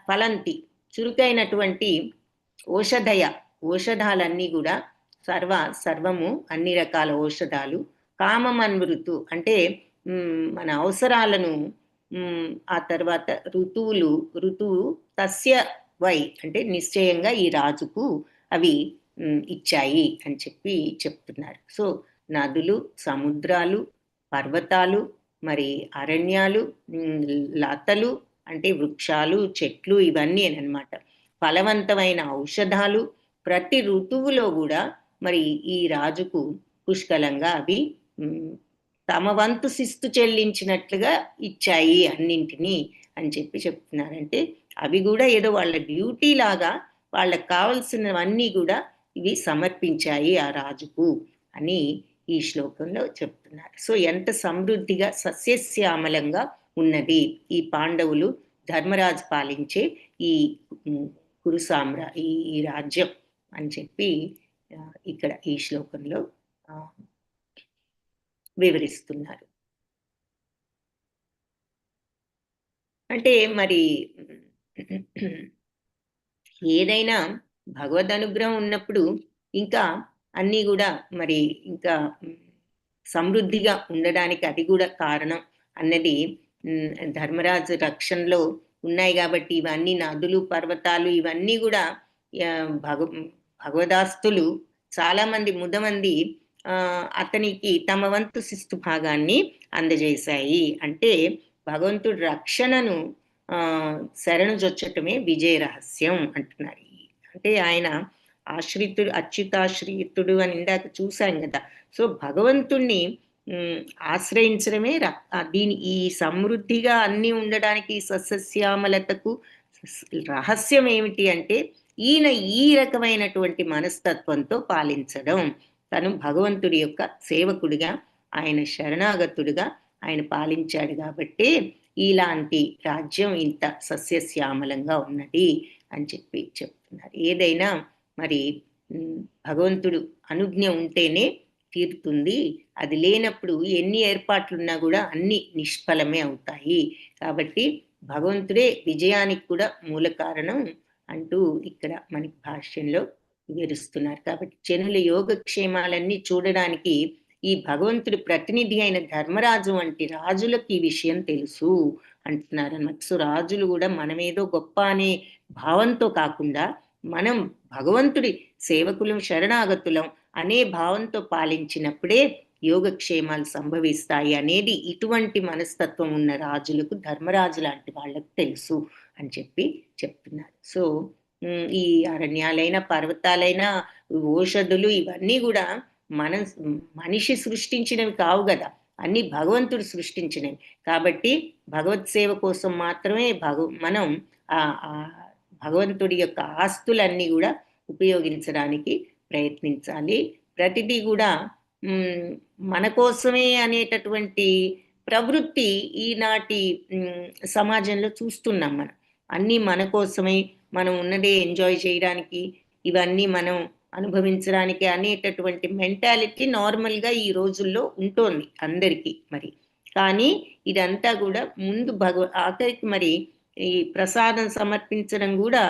ఫలంతి చురుకైనటువంటి ఔషధాలన్నీ కూడా సర్వము అన్ని రకాల ఔషధాలు, కామమన్మృతు అంటే మన అవసరాలను, ఆ తర్వాత ఋతువు తస్య వై అంటే నిశ్చయంగా ఈ రాజుకు అవి ఇచ్చాయి అని చెప్పి చెప్తున్నారు. సో నదులు, సముద్రాలు, పర్వతాలు, మరి అరణ్యాలు, లతలు అంటే వృక్షాలు, చెట్లు, ఇవన్నీ అన్నమాట. ఫలవంతమైన ఔషధాలు, ప్రతి ఋతువులో కూడా మరి ఈ రాజుకు పుష్కలంగా అవి తమ వంతు శిస్తు చెల్లించినట్లుగా ఇచ్చాయి అన్నింటినీ అని చెప్పి చెప్తున్నారంటే అవి కూడా ఏదో వాళ్ళ డ్యూటీ లాగా వాళ్ళకి కావలసినవన్నీ కూడా ఇవి సమర్పించాయి ఆ రాజుకు అని ఈ శ్లోకంలో చెప్తున్నారు. సో ఎంత సమృద్ధిగా సస్యశ్యామలంగా ఉన్నది ఈ పాండవులు ధర్మరాజు పాలించే ఈ ఈ రాజ్యం అని చెప్పి ఇక్కడ ఈ శ్లోకంలో వివరిస్తున్నారు. అంటే మరి ఏదైనా భగవద్ అనుగ్రహం ఉన్నప్పుడు ఇంకా అన్నీ కూడా మరి ఇంకా సమృద్ధిగా ఉండడానికి అది కూడా కారణం అన్నది ధర్మరాజు రక్షణలో ఉన్నాయి కాబట్టి ఇవన్నీ నదులు, పర్వతాలు ఇవన్నీ కూడా భగవదాస్తులు చాలా మంది ముదమంది అతనికి తమ వంతు శిస్తు భాగాన్ని అందజేశాయి. అంటే భగవంతుడి రక్షణను శరణు జొచ్చటమే విజయ రహస్యం అంటున్నారు. అంటే ఆయన అచ్యుతాశ్రితుడు అని ఇందాక చూశాం కదా. సో భగవంతుణ్ణి ఆశ్రయించడమే ఈ సమృద్ధిగా అన్ని ఉండడానికి సస్యశ్యామలతకు రహస్యం ఏమిటి అంటే ఈయన ఈ రకమైనటువంటి మనస్తత్వంతో పాలించడం. తను భగవంతుడి యొక్క సేవకుడిగా, ఆయన శరణాగతుడిగా ఆయన పాలించాడు కాబట్టి ఇలాంటి రాజ్యం ఇంత సస్యశ్యామలంగా ఉన్నది అని చెప్పి చెప్తున్నారు. ఏదైనా మరి భగవంతుడు అనుజ్ఞ ఉంటేనే తీరుతుంది. అది లేనప్పుడు ఎన్ని ఏర్పాట్లున్నా కూడా అన్ని నిష్ఫలమే అవుతాయి. కాబట్టి భగవంతుడే విజయానికి కూడా మూల కారణం అంటూ ఇక్కడ మనకి భాష్యంలో వివరిస్తున్నారు. కాబట్టి జనుల యోగక్షేమాలన్నీ చూడడానికి ఈ భగవంతుడి ప్రతినిధి అయిన ధర్మరాజు వంటి రాజులకు ఈ విషయం తెలుసు అంటున్నారు అన్నమాట. సో రాజులు కూడా మనమేదో గొప్ప అనే భావంతో కాకుండా మనం భగవంతుడి సేవకులం శరణాగతులం అనే భావంతో పాలించినప్పుడే యోగక్షేమాలు సంభవిస్తాయి అనేది ఇటువంటి మనస్తత్వం ఉన్న రాజులకు, ధర్మరాజు లాంటి వాళ్ళకు తెలుసు అని చెప్తున్నారు. సో ఈ అరణ్యాలైన పర్వతాలైన ఓషధులు ఇవన్నీ కూడా మనిషి సృష్టించినవి కావు కదా, అన్ని భగవంతుడు సృష్టించినవి. కాబట్టి భగవత్ సేవ కోసం మాత్రమే మనం ఆ భగవంతుడి యొక్క ఆస్తులన్నీ కూడా ఉపయోగించడానికి ప్రయత్నించాలి. ప్రతిదీ కూడా మన కోసమే అనేటటువంటి ప్రవృత్తి ఈనాటి సమాజంలో చూస్తున్నాం. మనం అన్నీ మన కోసమే, మనం ఉన్నదే ఎంజాయ్ చేయడానికి, ఇవన్నీ మనం అనుభవించడానికి అనేటటువంటి మెంటాలిటీ నార్మల్గా ఈ రోజుల్లో ఉంటుంది అందరికీ. మరి కానీ ఇదంతా కూడా ముందు ఆఖరికి మరి ఈ ప్రసాదం సమర్పించడం కూడా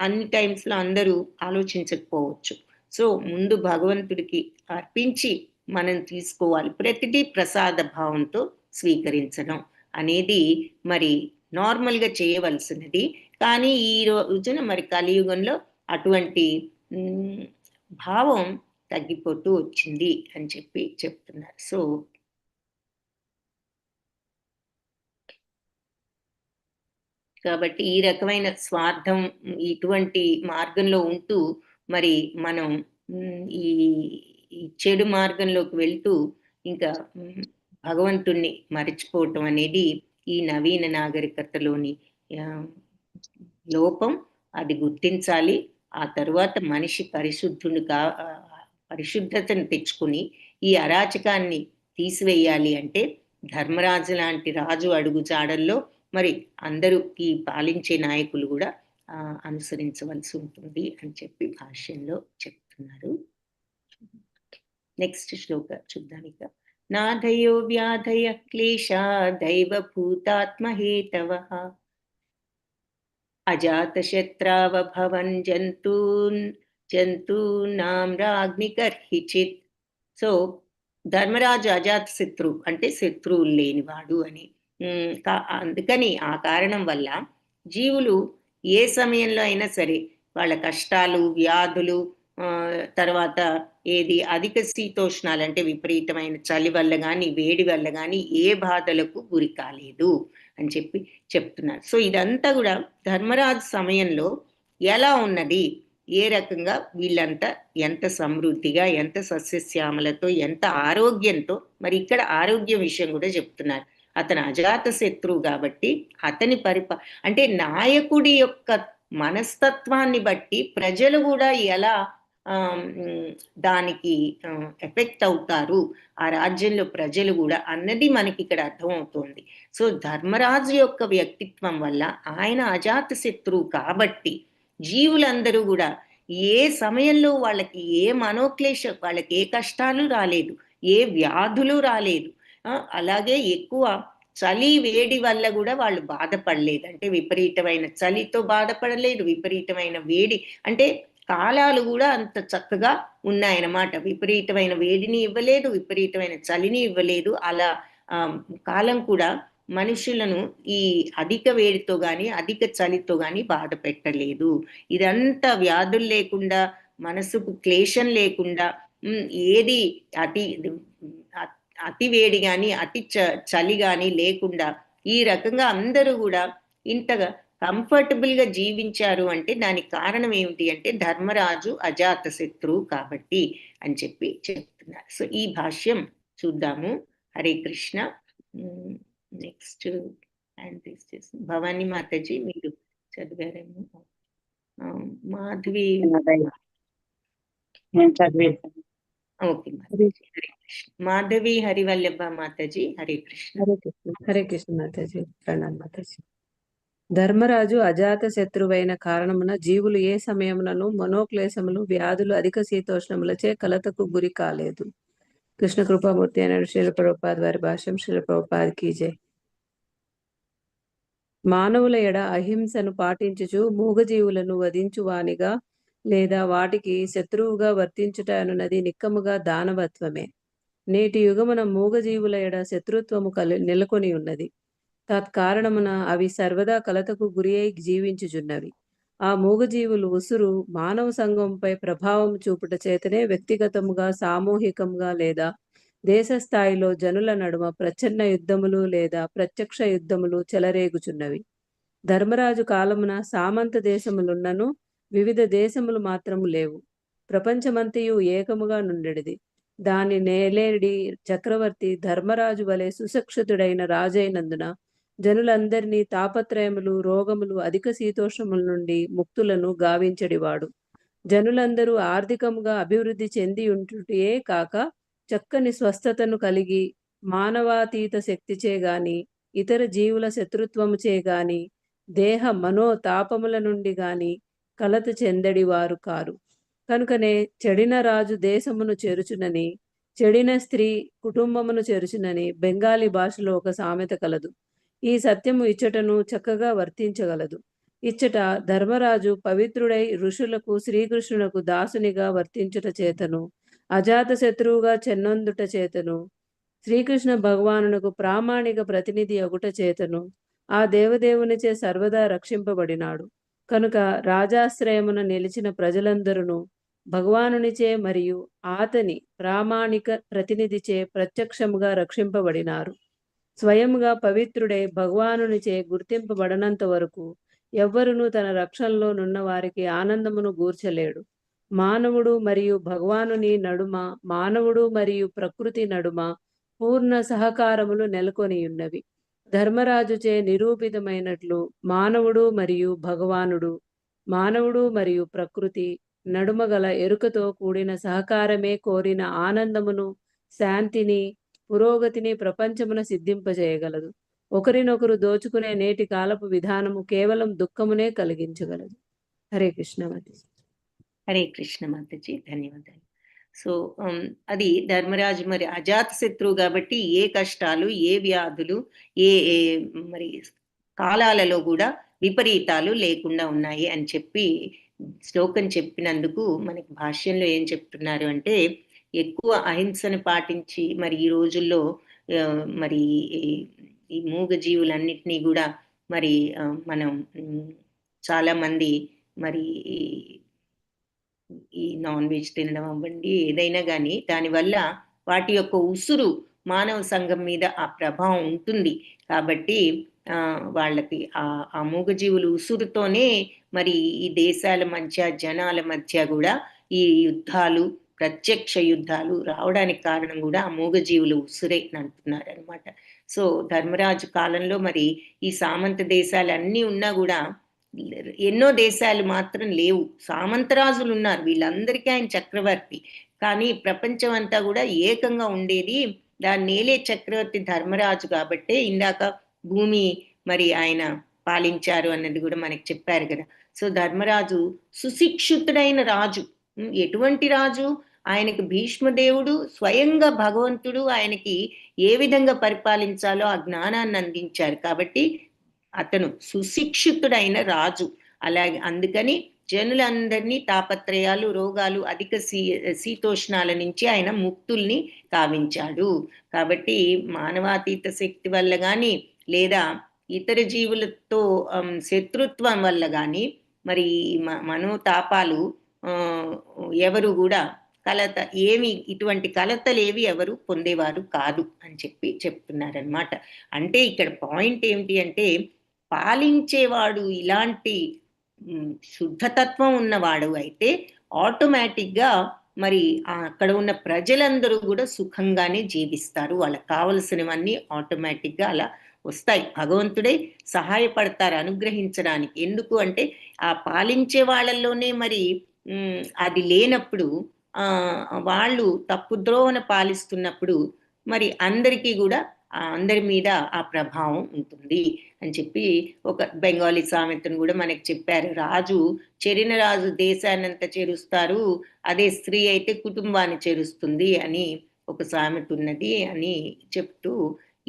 అన్ని టైమ్స్లో అందరూ ఆలోచించకపోవచ్చు. సో ముందు భగవంతుడికి అర్పించి మనం తీసుకోవాలి. ప్రతిదీ ప్రసాద భావంతో స్వీకరించడం అనేది మరి నార్మల్గా చేయవలసినది. కానీ ఈ రోజున మరి కలియుగంలో అటువంటి భావం తగ్గిపోతూ వచ్చింది అని చెప్తున్నారు. సో కాబట్టి ఈ రకమైన స్వార్థం ఇటువంటి మార్గంలో ఉంటూ మరి మనం ఈ చెడు మార్గంలోకి వెళ్తూ ఇంకా భగవంతుణ్ణి మరచిపోవటం అనేది ఈ నవీన నాగరికతలోని లోపం. అది గుర్తించాలి. ఆ తరువాత మనిషి పరిశుద్ధతను తెచ్చుకుని ఈ అరాచకాన్ని తీసివేయాలి అంటే ధర్మరాజు లాంటి రాజు అడుగు జాడల్లో మరి అందరూ ఈ పాలించే నాయకులు కూడా అనుసరించవలసి ఉంటుంది అని భాష్యంలో చెప్తున్నారు. నెక్స్ట్ శ్లోక చూద్దాం. ఇక నాదయో వ్యాధయ క్లేశా దైవభూతాత్మహేతవః అజాతశత్రావ భవన్ జంతూనాం రాగ్నికర్హిచిత్. సో ధర్మరాజు అజాత శత్రు అంటే శత్రువులు లేనివాడు అని. అందుకని ఆ కారణం వల్ల జీవులు ఏ సమయంలో అయినా సరే వాళ్ళ కష్టాలు, వ్యాధులు, తర్వాత అధిక శీతోష్ణాలు అంటే విపరీతమైన చలి వల్ల కానీ వేడి వల్ల కానీ ఏ బాధలకు గురి కాలేదు అని చెప్తున్నారు. సో ఇదంతా కూడా ధర్మరాజు సమయంలో ఎలా ఉన్నది, ఏ రకంగా వీళ్ళంతా ఎంత సమృద్ధిగా, ఎంత సస్యశ్యామలతో, ఎంత ఆరోగ్యంతో. మరి ఇక్కడ ఆరోగ్యం విషయం కూడా చెప్తున్నారు. అతను అజాత శత్రువు కాబట్టి అతని అంటే నాయకుడి యొక్క మనస్తత్వాన్ని బట్టి ప్రజలు కూడా ఎలా దానికి ఎఫెక్ట్ అవుతారు, ఆ రాజ్యంలో ప్రజలు కూడా అన్నది మనకి ఇక్కడ అర్థమవుతోంది. సో ధర్మరాజు యొక్క వ్యక్తిత్వం వల్ల ఆయన అజాత శత్రువు కాబట్టి జీవులందరూ కూడా ఏ సమయంలో వాళ్ళకి ఏ మనోక్లేశం, వాళ్ళకి ఏ కష్టాలు రాలేదు, ఏ వ్యాధులు రాలేదు. అలాగే ఎక్కువ చలి వేడి వల్ల కూడా వాళ్ళు బాధపడలేదు. అంటే విపరీతమైన చలితో బాధపడలేదు, విపరీతమైన వేడి అంటే కాలాలు కూడా అంత చక్కగా ఉన్నాయన్నమాట. విపరీతమైన వేడిని ఇవ్వలేదు, విపరీతమైన చలిని ఇవ్వలేదు. అలా కాలం కూడా మనుషులను ఈ అధిక వేడితో కానీ అధిక చలితో కానీ బాధ పెట్టలేదు. ఇదంతా వ్యాధులు లేకుండా, మనసుకు క్లేశం లేకుండా, ఏది అతి వేడి కానీ అతి చలి కానీ లేకుండా ఈ రకంగా అందరూ కూడా ఇంతగా కంఫర్టబుల్ గా జీవించారు అంటే దానికి కారణం ఏమిటి అంటే ధర్మరాజు అజాత శత్రువు కాబట్టి అని చెప్తున్నారు. సో ఈ భాష్యం చూద్దాము. హరే కృష్ణ. నెక్స్ట్ భవానీ మాతాజీ మీరు చదివారేమో. మాధవి ఓకే మాతాజీ. హరే కృష్ణ. మాధవి హరివల్లభ మాతాజీ. హరే కృష్ణ. హరే కృష్ణ. హరే కృష్ణ మాతాజీ. ప్రణామ్ మాతాజీ. ధర్మరాజు అజాత శత్రువైన కారణమున జీవులు ఏ సమయమునను మనోక్లేశములు వ్యాధులు అధిక శీతోష్ణములచే కలతకు గురి కాలేదు. కృష్ణ కృపామూర్తి అనే శ్రీల ప్రభుపాద్ వారి భాష్యం. శ్రీల ప్రభుపాద్ కీ జై. మానవుల ఎడ అహింసను పాటించుచు మూగజీవులను వధించువానిగా లేదా వాటికి శత్రువుగా వర్తించుట అనున్నది నిక్కముగా దానవత్వమే. నేటి యుగమున మూగజీవుల ఎడ శత్రుత్వము నెలకొని ఉన్నది. తత్కారణమున అవి సర్వదా కలతకు గురి అయి జీవించుచున్నవి. ఆ మూగజీవులు ఉసురు మానవ సంఘంపై ప్రభావం చూపుట చేతనే వ్యక్తిగతముగా, సామూహికంగా లేదా దేశ స్థాయిలో జనుల నడుమ ప్రచ్ఛన్న యుద్ధములు లేదా ప్రత్యక్ష యుద్ధములు చెలరేగుచున్నవి. ధర్మరాజు కాలమున సామంత దేశములున్నను వివిధ దేశములు మాత్రము లేవు. ప్రపంచమంతయు ఏకముగా నుండెడిది. దాని నేలేడి చక్రవర్తి ధర్మరాజు వలె సుశిక్షితుడైన రాజైనందున జనులందరినీ తాపత్రయములు, రోగములు, అధిక శీతోష్ణముల నుండి ముక్తులను గావించడివాడు. జనులందరూ ఆర్థికముగా అభివృద్ధి చెంది ఉంటుటే కాక చక్కని స్వస్థతను కలిగి మానవాతీత శక్తిచే గాని ఇతర జీవుల శత్రుత్వముచే గాని దేహ మనోతాపముల నుండి గాని కలత చెందడివారు కారు. కనుకనే చెడిన రాజు దేశమును చెరుచునని, చెడిన స్త్రీ కుటుంబమును చెరుచునని బెంగాలీ భాషలో ఒక సామెత కలదు. ఈ సత్యము ఇచ్చటను చక్కగా వర్తించగలదు. ఇచ్చట ధర్మరాజు పవిత్రుడై ఋషులకు శ్రీకృష్ణునకు దాసునిగా వర్తించుట చేతను, అజాత శత్రువుగా చెన్నొందుట చేతను, శ్రీకృష్ణ భగవానునకు ప్రామాణిక ప్రతినిధి అగుట చేతను ఆ దేవదేవునిచే సర్వదా రక్షింపబడినాడు. కనుక రాజాశ్రయమున నిలిచిన ప్రజలందరూ భగవానునిచే మరియు ఆతని ప్రామాణిక ప్రతినిధిచే ప్రత్యక్షముగా రక్షింపబడినారు. స్వయముగా పవిత్రుడై భగవానునిచే గుర్తింపబడనంత వరకు ఎవ్వరునూ తన రక్షణలో నున్న వారికి ఆనందమును గూర్చలేడు. మానవుడు మరియు భగవానుని నడుమ, మానవుడు మరియు ప్రకృతి నడుమ పూర్ణ సహకారములు నెలకొనియున్నవి. ధర్మరాజుచే నిరూపితమైనట్లు మానవుడు మరియు భగవానుడు, మానవుడు మరియు ప్రకృతి నడుమ గల ఎరుకతో కూడిన సహకారమే కోరిన ఆనందమును, శాంతిని, పురోగతిని ప్రపంచమున సిద్ధింపజేయగలదు. ఒకరినొకరు దోచుకునే నేటి కాలపు విధానము కేవలం దుఃఖమునే కలిగించగలదు. హరే కృష్ణ మాతాజీ. హరే కృష్ణ మాతాజీ, ధన్యవాదాలు. సో అది ధర్మరాజు మరి అజాత శత్రువు కాబట్టి ఏ కష్టాలు, ఏ వ్యాధులు, ఏ మరి కాలాలలో కూడా విపరీతాలు లేకుండా ఉన్నాయి అని చెప్పి శ్లోకం చెప్పినందుకు మనకి భాష్యంలో ఏం చెప్తున్నారు అంటే, ఎక్కువ అహింసను పాటించి మరి ఈ రోజుల్లో మరి ఈ మూగ జీవులన్నిటినీ కూడా మరి మనం చాలా మంది మరి ఈ నాన్ వెజ్ తినడం అవ్వండి, ఏదైనా కానీ దానివల్ల వాటి యొక్క ఉసురు మానవ సంఘం మీద ఆ ప్రభావం ఉంటుంది. కాబట్టి వాళ్ళకి ఆ మూగజీవులు ఉసురుతోనే మరి ఈ దేశాల మధ్య, జనాల మధ్య కూడా ఈ యుద్ధాలు, ప్రత్యక్ష యుద్ధాలు రావడానికి కారణం కూడా ఆ మూగజీవులు ఉసురే అంటున్నారు అనమాట. సో ధర్మరాజు కాలంలో మరి ఈ సామంత దేశాలు అన్నీ ఉన్నా కూడా ఎన్నో దేశాలు మాత్రం లేవు. సామంతరాజులు ఉన్నారు, వీళ్ళందరికీ ఆయన చక్రవర్తి. కానీ ప్రపంచం అంతా కూడా ఏకంగా ఉండేది. దాన్ని నేలే చక్రవర్తి ధర్మరాజు కాబట్టే ఇందాక భూమి మరి ఆయన పాలించారు అన్నది కూడా మనకి చెప్పారు కదా. సో ధర్మరాజు సుశిక్షితుడైన రాజు. ఎటువంటి రాజు? ఆయనకి భీష్మదేవుడు స్వయంగా భగవంతుడు ఆయనకి ఏ విధంగా పరిపాలించాలో ఆ జ్ఞానాన్ని అందించారు. కాబట్టి అతను సుశిక్షితుడైన రాజు. అలాగే అందుకని జనులందరినీ తాపత్రయాలు, రోగాలు, అధిక శీతోష్ణాల నుంచి ఆయన ముక్తుల్ని కావించాడు. కాబట్టి మానవాతీత శక్తి వల్ల కానీ లేదా ఇతర జీవులతో శత్రుత్వం వల్ల కానీ మరి మనోతాపాలు ఎవరు కూడా ఇటువంటి కలతలేవి ఎవరు పొందేవారు కాదు అని చెప్పి చెప్తున్నారనమాట. అంటే ఇక్కడ పాయింట్ ఏమిటి అంటే, పాలించేవాడు ఇలాంటి శుద్ధతత్వం ఉన్నవాడు అయితే ఆటోమేటిక్గా మరి అక్కడ ఉన్న ప్రజలందరూ కూడా సుఖంగానే జీవిస్తారు. వాళ్ళకి కావలసినవన్నీ ఆటోమేటిక్గా అలా వస్తాయి. భగవంతుడే సహాయపడతారు అనుగ్రహించడానికి. ఎందుకు అంటే ఆ పాలించే వాళ్ళల్లోనే మరి అది లేనప్పుడు వాళ్ళు తప్పుద్రోవన పాలిస్తున్నప్పుడు మరి అందరికీ కూడా అందరి మీద ఆ ప్రభావం ఉంటుంది అని చెప్పి ఒక బెంగాలీ సామెతను కూడా మనకి చెప్పారు. రాజు చెరిన రాజు దేశాన్నంతా చేరుస్తారు, అదే స్త్రీ అయితే కుటుంబాన్ని చేరుస్తుంది అని ఒక సామెత ఉన్నది అని చెప్తూ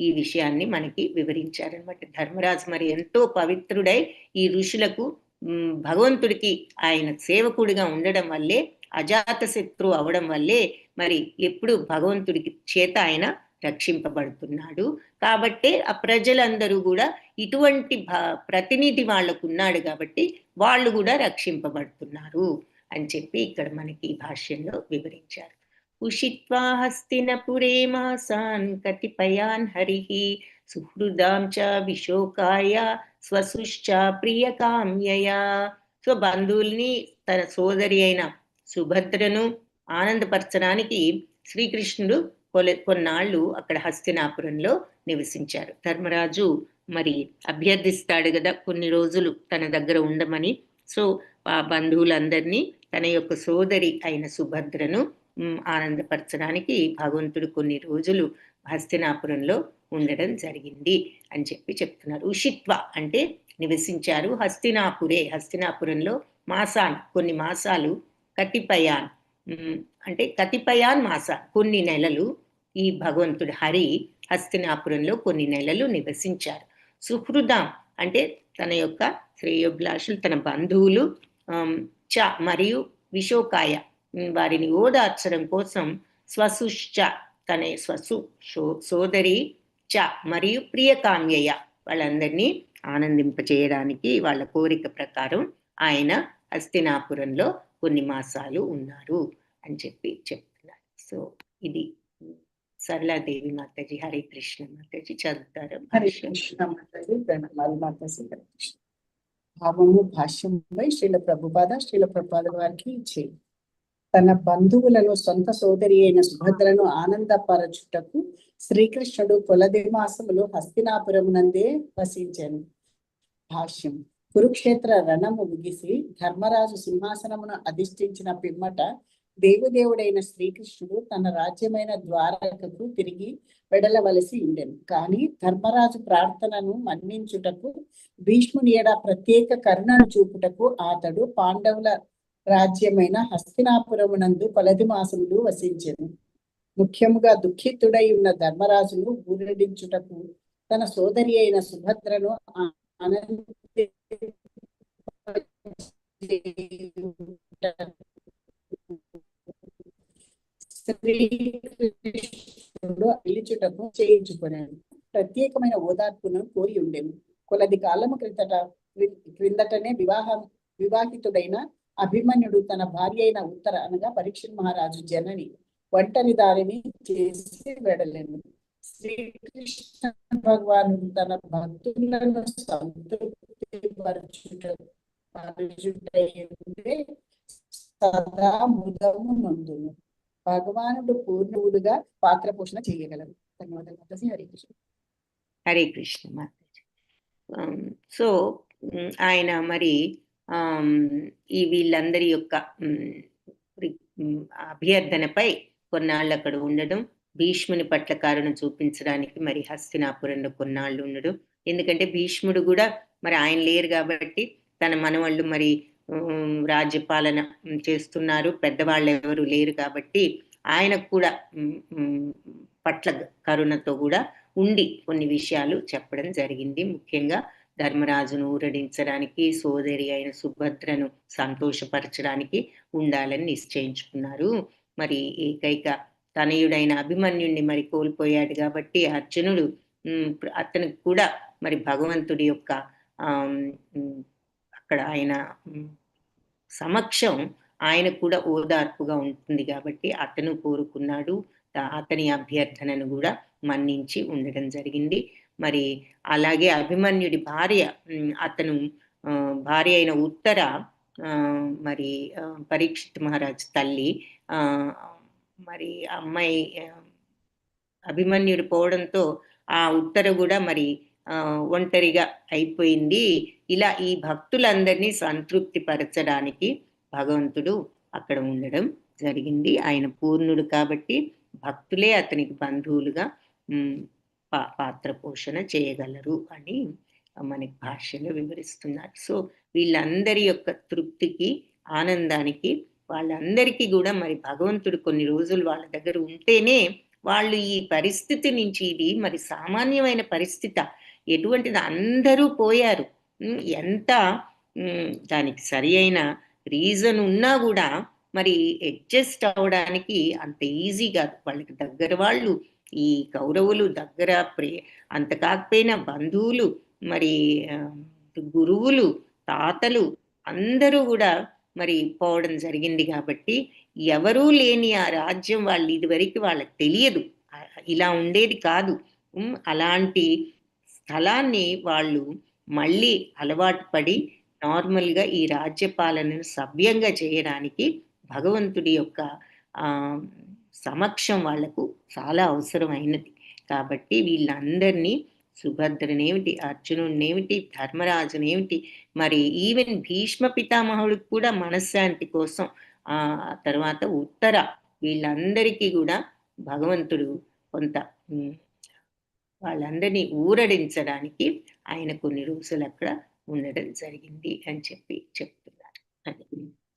ఈ విషయాన్ని మనకి వివరించారనమాట. ధర్మరాజు మరి ఎంతో పవిత్రుడై ఈ ఋషులకు భగవంతుడికి ఆయన సేవకుడిగా ఉండడం వల్లే, అజాత శత్రువు అవడం వల్లే మరి ఎప్పుడు భగవంతుడికి చేత ఆయన రక్షింపబడుతున్నాడు. కాబట్టే ఆ ప్రజలందరూ కూడా ఇటువంటి ప్రతినిధి వాళ్ళకు ఉన్నాడు కాబట్టి వాళ్ళు కూడా రక్షింపబడుతున్నారు అని చెప్పి ఇక్కడ మనకి భాష్యంలో వివరించారు. ఉషిత్వా హస్తినపురే మాసాన్ కతిపయాన్ హరిః సుహృదాం చ విశోకాయ స్వసుశ్చ ప్రియకామ్యయా. సో బంధువుల్ని తన సోదరి అయిన సుభద్రను ఆనందపరచడానికి శ్రీకృష్ణుడు కొన్నాళ్ళు అక్కడ హస్తినాపురంలో నివసించారు. ధర్మరాజు మరి అభ్యర్థిస్తాడు కదా కొన్ని రోజులు తన దగ్గర ఉండమని. సో ఆ బంధువులందరినీ తన యొక్క సోదరి అయిన సుభద్రను ఆనందపరచడానికి భగవంతుడు కొన్ని రోజులు హస్తినాపురంలో ఉండడం జరిగింది అని చెప్పి చెప్తున్నారు. ఉషిత్వ అంటే నివసించారు. హస్తినాపురే, హస్తినాపురంలో మాసాన్ కొన్ని మాసాలు, కతిపయాన్ అంటే కతిపయాన్ మాసాన్ కొన్ని నెలలు ఈ భగవంతుడు హరి హస్తినాపురంలో కొన్ని నెలలు నివసించారు. సుహృదాం అంటే తన యొక్క శ్రేయోభిలాషులు, తన బంధువులు, చ మరియు విశోకాయ వారిని ఓదార్చడం కోసం, స్వసుశ్చ తన సోదరి, చ మరియు ప్రియకామ్యయ వాళ్ళందరినీ ఆనందింపచేయడానికి వాళ్ళ కోరిక ప్రకారం ఆయన హస్తినాపురంలో కొన్ని మాసాలు ఉన్నారు అని చెప్పి చెప్తున్నారు. సో ఇది సరళాదేవి మాతాజీ, హరే కృష్ణ మాతాజీ చదువుతారు. హరే కృష్ణ మాతాజీ, ప్రణామాలు మాతాజీ. హరే కృష్ణ. భావము భాష్యంపై శ్రీల ప్రభుపాద వారికి ఇచ్చే తన బంధువులను సొంత సోదరి అయిన సుభద్రను ఆనందపరచుటకు శ్రీకృష్ణుడు కొలది మాసములు హస్తినాపురమునందే వసించెను. భాష్యం. కురుక్షేత్ర రణము ముగిసి ధర్మరాజు సింహాసనమును అధిష్ఠించిన పిమ్మట దేవదేవుడైన శ్రీకృష్ణుడు తన రాజ్యమైన ద్వారకకు తిరిగి వెడలవలసి ఉండెను. కానీ ధర్మరాజు ప్రార్థనను మన్నించుటకు భీష్ముని ఎడ ప్రత్యేక కరుణను చూపుటకు అతడు పాండవుల రాజ్యమైన హస్తినాపురమునందు కొలది మాసములు వసించెను. ముఖ్యముగా దుఃఖితుడై ఉన్న ధర్మరాజును ఊరడించుటకు తన సోదరి అయిన సుభద్రను పిలుచుటకు చేయించుకున్నాడు. ప్రత్యేకమైన ఓదార్పును కోరి ఉండేను. కొలది కాలము క్రిందటనే వివాహితుడైన అభిమన్యుడు తన భార్య అయిన ఉత్తర అనగా పరీక్షిత్ మహారాజు జనని ఒంటరి దారిని చేసి వెడలేను. శ్రీకృష్ణ భగవానుడు తన భక్తులను సంతృప్తి పరచుటే సదా ముదము నందును. భగవానుడు పూర్ణుడుగా పాత్ర పోషణ చేయగలరు. ధన్యవాదాలు మాతాజీ. హరే కృష్ణ. హరే కృష్ణ మాతాజీ. సో ఆయన మరి ఈ వీళ్ళందరి యొక్క అభ్యర్థనపై కొన్నాళ్ళు అక్కడ ఉండడం, భీష్ముని పట్ల కరుణ చూపించడానికి మరి హస్తినాపురంలో కొన్నాళ్ళు ఉండడం. ఎందుకంటే భీష్ముడు కూడా మరి ఆయన లేరు కాబట్టి తన మనవాళ్ళు మరి రాజ్యపాలన చేస్తున్నారు, పెద్దవాళ్ళు ఎవరు లేరు కాబట్టి ఆయనకు కూడా పట్ల కరుణతో కూడా ఉండి కొన్ని విషయాలు చెప్పడం జరిగింది. ముఖ్యంగా ధర్మరాజును ఊరడించడానికి, సోదరి అయిన సుభద్రను సంతోషపరచడానికి ఉండాలని నిశ్చయించుకున్నారు. మరి ఏకైక తనయుడైన అభిమన్యుడిని మరి కోల్పోయాడు కాబట్టి అర్జునుడు అతనికి కూడా మరి భగవంతుడి యొక్క అక్కడ ఆయన సమక్షం ఆయన కూడా ఓదార్పుగా ఉంటుంది కాబట్టి అతను కోరుకున్నాడు. అతని అభ్యర్థనను కూడా మన్నించి ఉండడం జరిగింది. మరి అలాగే అభిమన్యుడి భార్య, అతను భార్య అయిన ఉత్తర మరి పరీక్షిత్ మహారాజ్ తల్లి, మరి అమ్మాయి అభిమన్యుడు పోవడంతో ఆ ఉత్తర కూడా మరి ఒంటరిగా అయిపోయింది. ఇలా ఈ భక్తులందరినీ సంతృప్తి పరచడానికి భగవంతుడు అక్కడ ఉండడం జరిగింది. ఆయన పూర్ణుడు కాబట్టి భక్తులే అతనికి బంధువులుగా పాత్ర పోషణ చేయగలరు అని మనకి భాషలో వివరిస్తున్నారు. సో వీళ్ళందరి యొక్క తృప్తికి, ఆనందానికి వాళ్ళందరికీ కూడా మరి భగవంతుడు కొన్ని రోజులు వాళ్ళ దగ్గర ఉంటేనే వాళ్ళు ఈ పరిస్థితి నుంచి, ఇది మరి సామాన్యమైన పరిస్థితి ఎటువంటిది, అందరూ పోయారు. ఎంత దానికి సరి అయిన రీజన్ ఉన్నా కూడా మరి అడ్జస్ట్ అవడానికి అంత ఈజీ కాదు. వాళ్ళకి దగ్గర వాళ్ళు, ఈ కౌరవులు దగ్గర అంత కాకపోయినా బంధువులు, మరి గురువులు, తాతలు అందరూ కూడా మరి పోవడం జరిగింది. కాబట్టి ఎవరూ లేని ఆ రాజ్యం వాళ్ళు ఇదివరకు వాళ్ళకి తెలియదు, ఇలా ఉండేది కాదు. అలాంటి స్థలాన్ని వాళ్ళు మళ్ళీ అలవాటు పడి నార్మల్గా ఈ రాజ్య పాలనను సవ్యంగా చేయడానికి భగవంతుడి యొక్క సమక్షం వాళ్లకు చాలా అవసరమైనది. కాబట్టి వీళ్ళందరినీ, సుభద్రనేమిటి, అర్జునుడినేమిటి, ధర్మరాజునేమిటి, మరి ఈవెన్ భీష్మ పితామహుడికి కూడా మనశ్శాంతి కోసం, ఆ తర్వాత ఉత్తర, వీళ్ళందరికీ కూడా భగవంతుడు కొంత వాళ్ళందరినీ ఊరడించడానికి ఆయన కొన్ని రోజులు అక్కడ ఉండడం జరిగింది అని చెప్తున్నారు.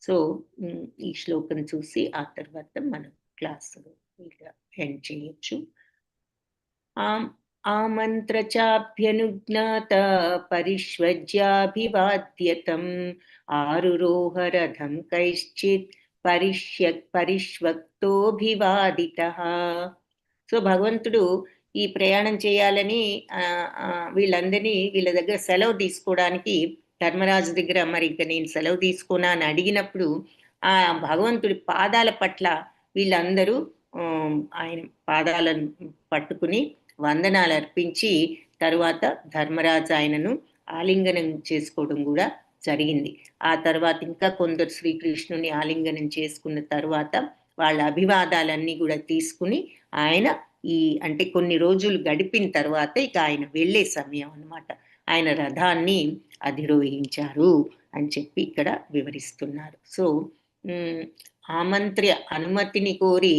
సో ఈ శ్లోకం చూసి ఆ తర్వాత మనం క్లాస్ ఎండ్ చేయొచ్చు. ఆమంత్రచాభ్యనుజ్ఞాత పరిష్వజ్యాభివాద్యతం ఆరురోహరథం కైశ్చిత్ పరిష్వక్తోభివాదితః. సో భగవంతుడు ఈ ప్రయాణం చేయాలని వీళ్ళందరినీ వీళ్ళ దగ్గర సెలవు తీసుకోవడానికి ధర్మరాజు దగ్గర, మరి ఇంకా నేను సెలవు తీసుకోనా అని అడిగినప్పుడు ఆ భగవంతుడి పాదాల పట్ల వీళ్ళందరూ ఆయన పాదాలను పట్టుకుని వందనాలు అర్పించి తరువాత ధర్మరాజు ఆయనను ఆలింగనం చేసుకోవడం కూడా జరిగింది. ఆ తర్వాత ఇంకా కొందరు శ్రీకృష్ణుని ఆలింగనం చేసుకున్న తర్వాత వాళ్ళ అభివాదాలన్నీ కూడా తీసుకుని ఆయన అంటే కొన్ని రోజులు గడిపిన తర్వాత ఇక ఆయన వెళ్ళే సమయం అన్నమాట, ఆయన రథాన్ని అధిరోహించారు అని చెప్పి ఇక్కడ వివరిస్తున్నారు. సో ఆమంత్రి అనుమతిని కోరి,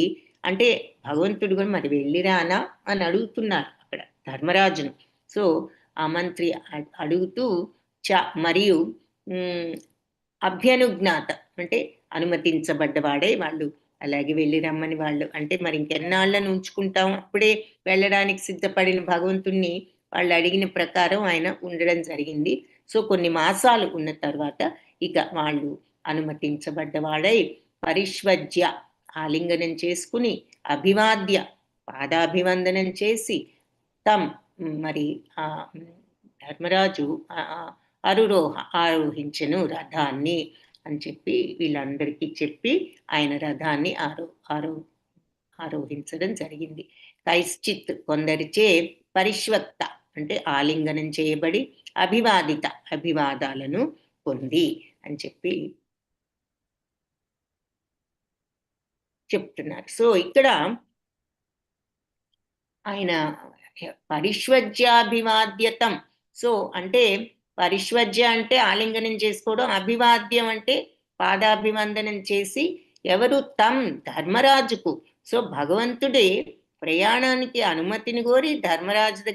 అంటే భగవంతుడు కూడా మరి వెళ్ళిరానా అని అడుగుతున్నారు అక్కడ ధర్మరాజును. సో ఆమంత్రి అడుగుతూ మరియు అభ్యనుజ్ఞాత అంటే అనుమతించబడ్డవాడే, వాళ్ళు అలాగే వెళ్ళి రమ్మని వాళ్ళు, అంటే మరి ఇంకెన్నాళ్ళను ఉంచుకుంటాం, అప్పుడే వెళ్ళడానికి సిద్ధపడిన భగవంతుణ్ణి వాళ్ళు అడిగిన ప్రకారం ఆయన ఉండడం జరిగింది. సో కొన్ని మాసాలు ఉన్న తర్వాత ఇక వాళ్ళు అనుమతించబడ్డవాడై పరిష్వజ్య ఆలింగనం చేసుకుని అభివాద్య పాదాభివందనం చేసి మరి ఆ ధర్మరాజు ఆరోహించెను రథాన్ని అని చెప్పి వీళ్ళందరికీ చెప్పి ఆయన రథాన్ని ఆరోహించడం జరిగింది. కైశ్చిత్ కొందరిచే పరిష్వక్త అంటే ఆలింగనం చేయబడి అభివాదిత అభివాదాలను పొంది అని చెప్పి చెప్తున్నారు. సో ఇక్కడ ఆయన పరిష్వజ్యాభివాద్యతం. సో అంటే పరిష్వజ్య అంటే ఆలింగనం చేసుకోవడం, అభివాద్యం అంటే పాదాభివందనం చేసి ఎవరు ధర్మరాజుకు. సో భగవంతుడే ప్రయాణానికి అనుమతిని కోరి ధర్మరాజుతో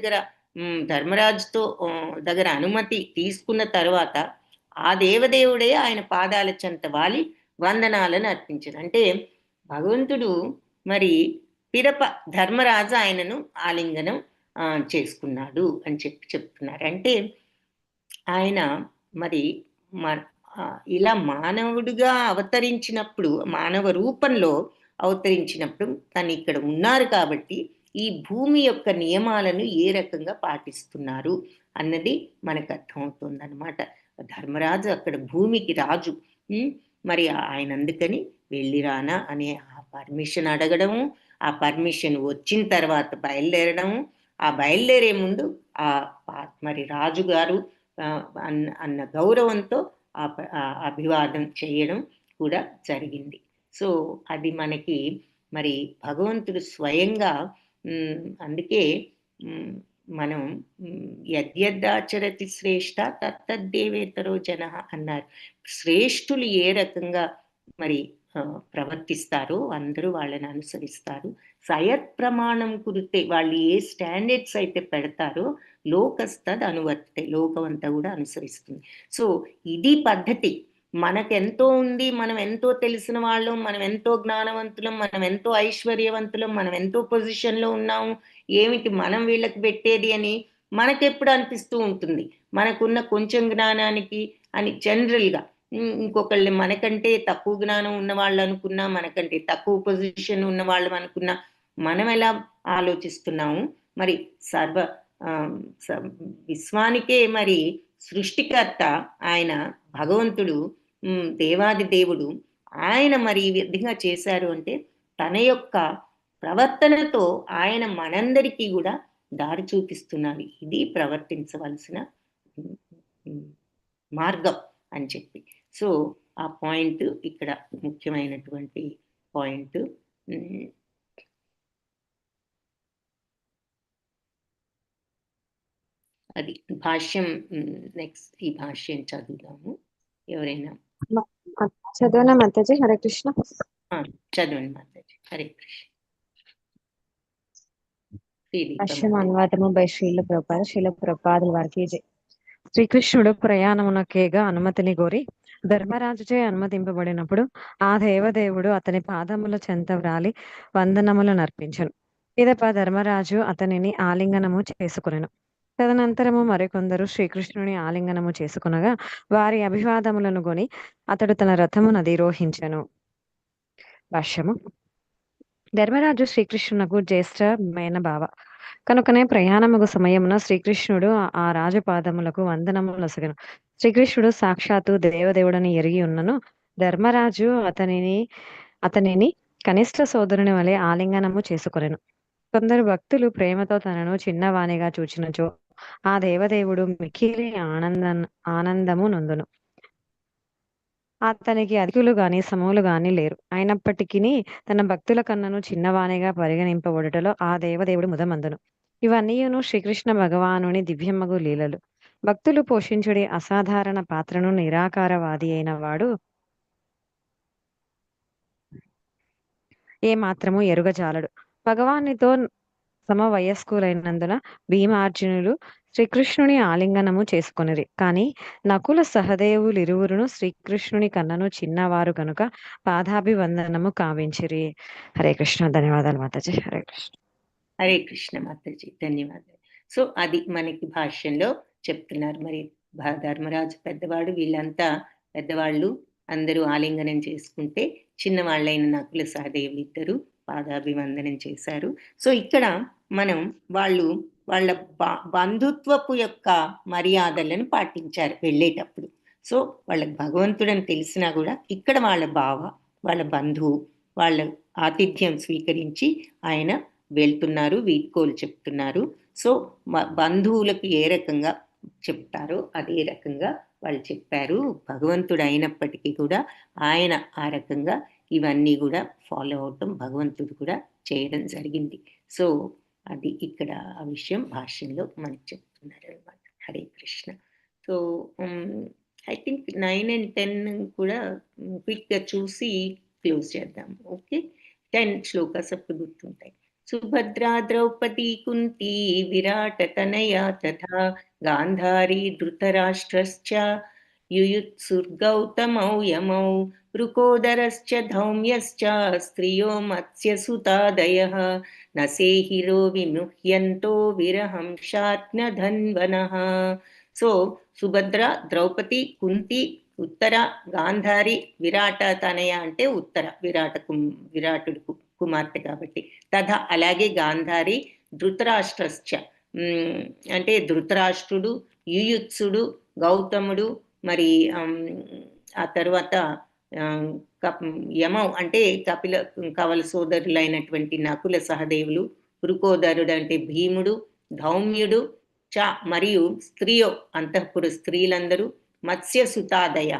దగ్గర అనుమతి తీసుకున్న తర్వాత ఆ దేవదేవుడే ఆయన పాదాల చెంత వాలి వందనాలను అర్పించారు. అంటే భగవంతుడు మరి పిరప ధర్మరాజు ఆయనను ఆలింగనం చేసుకున్నాడు అని చెప్తున్నారు. అంటే ఆయన మరి ఇలా మానవుడిగా అవతరించినప్పుడు, మానవ రూపంలో అవతరించినప్పుడు తను ఇక్కడ ఉన్నారు కాబట్టి ఈ భూమి యొక్క నియమాలను ఏ రకంగా పాటిస్తున్నారు అన్నది మనకు అర్థమవుతుంది అన్నమాట. ధర్మరాజు అక్కడ భూమికి రాజు, మరి ఆయన అందుకని వెళ్ళిరానా అనే ఆ పర్మిషన్ అడగడము, ఆ పర్మిషన్ వచ్చిన తర్వాత బయలుదేరడము, ఆ బయలుదేరే ముందు మరి రాజుగారు అన్న గౌరవంతో అభివాదం చేయడం కూడా జరిగింది. సో అది మనకి మరి భగవంతుడు స్వయంగా, అందుకే మనం యద్యదాచరతి శ్రేష్ఠ తత్తద్దేవేతరో జన అన్నారు. శ్రేష్ఠులు ఏ రకంగా మరి ప్రవర్తిస్తారో అందరూ వాళ్ళని అనుసరిస్తారు. సయత్ ప్రమాణం కురితే వాళ్ళు ఏ స్టాండర్డ్స్ అయితే పెడతారో లోకస్తద్ అనువర్తే, లోకం అంతా కూడా అనుసరిస్తుంది. సో ఇది పద్ధతి. మనకెంతో ఉంది, మనం ఎంతో తెలిసిన వాళ్ళం, మనం ఎంతో జ్ఞానవంతులం, మనం ఎంతో ఐశ్వర్యవంతులం, మనం ఎంతో పొజిషన్లో ఉన్నాము, ఏమిటి మనం వీళ్ళకి పెట్టేది అని మనకెప్పుడు అనిపిస్తూ ఉంటుంది. మనకున్న కొంచెం జ్ఞానానికి అని జనరల్గా ఇంకొకళ్ళు మనకంటే తక్కువ జ్ఞానం ఉన్న వాళ్ళు అనుకున్నా, మనకంటే తక్కువ పొజిషన్ ఉన్న వాళ్ళు అనుకున్నా, మనం ఎలా ఆలోచిస్తున్నాము? మరి విశ్వానికే మరి సృష్టికర్త ఆయన భగవంతుడు, దేవాది దేవుడు, ఆయన మరి ఈ విధంగా చేశారు అంటే తన యొక్క ప్రవర్తనతో ఆయన మనందరికీ కూడా దారి చూపిస్తున్నారు. ఇది ప్రవర్తించవలసిన మార్గం అని చెప్పి. సో ఆ పాయింట్ ఇక్కడ ముఖ్యమైనటువంటి పాయింట్. అది భాష్యం. నెక్స్ట్ ఈ భాష్యం చదువుదాము. ఎవరైనా చదవనా మాతాజీ? హరే కృష్ణ. చదవండి మాతాజీ. హరే కృష్ణ. భాష్యం అనువాదము బై శ్రీల ప్రభుపాద. శ్రీల ప్రభుపాదుల వారికి జై. శ్రీకృష్ణుడు ప్రయాణమునకేగా అనుమతిని కోరి ధర్మరాజుచే అనుమతింపబడినప్పుడు ఆ దేవదేవుడు అతని పాదముల చెంత వ్రాలి వందనములు నర్పించెను. పిదప ధర్మరాజు అతనిని ఆలింగనము చేసుకొనెను. తదనంతరము మరికొందరు శ్రీకృష్ణుని ఆలింగనము చేసుకునగా వారి అభివాదములను గొని అతడు తన రథమును అధిరోహించెను. భాష్యము. ధర్మరాజు శ్రీకృష్ణునకు జ్యేష్ఠమైన భావ కనుకనే ప్రయాణముగు సమయమున శ్రీకృష్ణుడు ఆ రాజపాదములకు వందనములొసగెను. శ్రీకృష్ణుడు సాక్షాత్తు దేవదేవుడని ఎరిగి ఉన్నను ధర్మరాజు అతనిని కనిష్ట సోదరుని వలె ఆలింగనము చేసుకొనెను. కొందరు భక్తులు ప్రేమతో తనను చిన్నవానిగా చూచినచో ఆ దేవదేవుడు మిక్కిలి ఆనందము నొందును. అతనికి అధికులు గాని సమూలు గాని లేరు. అయినప్పటికీ తన భక్తుల కన్నను చిన్నవానిగా పరిగణింపబడుటలో ఆ దేవదేవుడు ముదమందును. ఇవన్నీయును శ్రీకృష్ణ భగవానుని దివ్యమగు లీలలు. భక్తులు పోషించుడి అసాధారణ పాత్రను నిరాకారవాది అయిన వాడు ఏ మాత్రము ఎరుగజాలడు. భగవానితో సమవయస్కులైనందున భీమార్జునులు శ్రీకృష్ణుని ఆలింగనము చేసుకొనిరి. కానీ నకుల సహదేవులిరువురును శ్రీకృష్ణుని కన్నను చిన్నవారు కనుక పాదాభివందనము కావించిరి. హరే కృష్ణ. ధన్యవాదాలు మాతాజీ. హరే కృష్ణ. హరే కృష్ణ మాతాజీ, ధన్యవాదాలు. సో అది మనకి భాష్యంలో చెప్తున్నారు. మరి ధర్మరాజు పెద్దవాడు, వీళ్ళంతా పెద్దవాళ్ళు అందరూ ఆలింగనం చేసుకుంటే చిన్నవాళ్ళైన నకుల సహదేవులు ఇద్దరు పాదాభివందనం చేశారు. సో ఇక్కడ మనం వాళ్ళ బంధుత్వపు యొక్క మర్యాదలను పాటించారు వెళ్ళేటప్పుడు. సో వాళ్ళకి భగవంతుడని తెలిసినా కూడా ఇక్కడ వాళ్ళ బావ, వాళ్ళ బంధువు, వాళ్ళ ఆతిథ్యం స్వీకరించి ఆయన వెళ్తున్నారు, వీడ్కోలు చెప్తున్నారు. సో బంధువులకు ఏ రకంగా చెప్తారో అదే రకంగా వాళ్ళు చెప్పారు. భగవంతుడు అయినప్పటికీ కూడా ఆయన ఆ రకంగా ఇవన్నీ కూడా ఫాలో అవటం భగవంతుడు కూడా చేయడం జరిగింది. సో అది ఇక్కడ ఆ విషయం భాష్యంలో మనకి చెప్తున్నారు అనమాట. Hare Krishna. So I think 9 and 10 కూడా క్విక్గా చూసి క్లోజ్ చేద్దాం. ఓకే, 10 శ్లోకాస్ అప్పుడు గుర్తుంటాయి. సుభద్రా ద్రౌపదీ కుంతీ విరాట తనయా తథా గాంధారీ ధృతరాష్ట్రశ్చ యుయుత్సుర్గౌతమౌ యమౌ వృకోదరశ్చ ధౌమ్యశ్చ స్త్రియో మత్స్యసుతాదయః నసేహిరో విముహ్యంతో విరహం శాత్నధన్వనః. సో సుభద్ర, ద్రౌపది, కుంతి, ఉత్తర, గాంధారి, విరాట తనయ అంటే ఉత్తర విరాటుడు కుమార్తె కాబట్టి, తథ అలాగే గాంధారి, ధృతరాష్ట్రశ్చ అంటే ధృతరాష్ట్రుడు, యుయుత్సుడు, గౌతముడు, మరి ఆ తర్వాత యమౌ అంటే కవల సోదరులైనటువంటి నకుల సహదేవులు, వృకోదరుడు అంటే భీముడు, ధౌమ్యుడు చ మరియు స్త్రియో అంతఃపుర స్త్రీలందరూ, మత్స్య సుతాదయ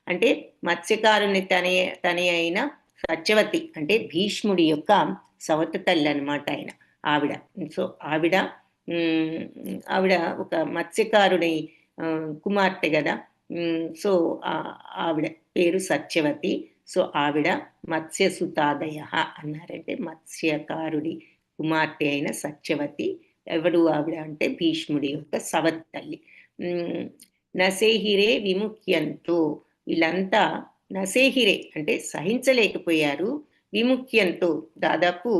అంటే మత్స్యకారుని తనే అయిన సత్యవతి అంటే భీష్ముడి యొక్క సవత తల్లి అనమాట ఆవిడ. సో ఆవిడ ఒక మత్స్యకారుడి కుమార్తె కదా. సో ఆవిడ పేరు సత్యవతి. సో ఆవిడ మత్స్యసుతాదయ అన్నారంటే మత్స్యకారుడి కుమార్తె అయిన సత్యవతి. ఎవడు ఆవిడ అంటే భీష్ముడి యొక్క సవతి తల్లి. నసేహిరే విముఖ్యంతో, వీళ్ళంతా నసేహిరే అంటే సహించలేకపోయారు, విముఖ్యంతో దాదాపు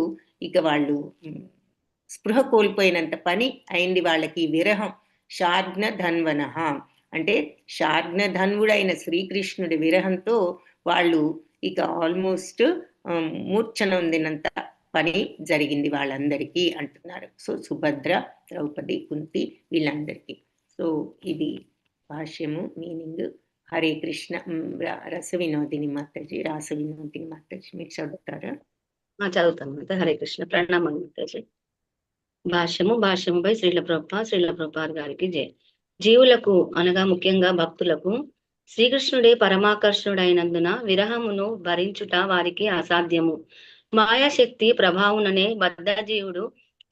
ఇక వాళ్ళు స్పృహ కోల్పోయినంత పని అయింది వాళ్ళకి. విరహం శార్గ్న ధన్వనః అంటే శార్గ్న ధన్వుడైన శ్రీకృష్ణుడి విరహంతో వాళ్ళు ఇక ఆల్మోస్ట్ మూర్ఛనొందినంత పని జరిగింది వాళ్ళందరికీ అంటున్నారు. సో సుభద్ర, ద్రౌపది, కుంతి వీళ్ళందరికీ. సో ఇది భాష్యము, మీనింగ్. హరే కృష్ణ. రస వినోదిని మాతాజీ, రాస వినోదిని మాతాజీ మీరు చదువుతారా? చదువుతాను. హరే కృష్ణ. ప్రణామం మాతాజీ. భాష్యముపై శ్రీల ప్రభుపాద్ గారికి జయ. జీవులకు అనగా ముఖ్యంగా భక్తులకు శ్రీకృష్ణుడే పరమాకర్షణుడైనందున విరహమును భరించుట వారికి అసాధ్యము. మాయాశక్తి ప్రభావుననే బద్ధజీవుడు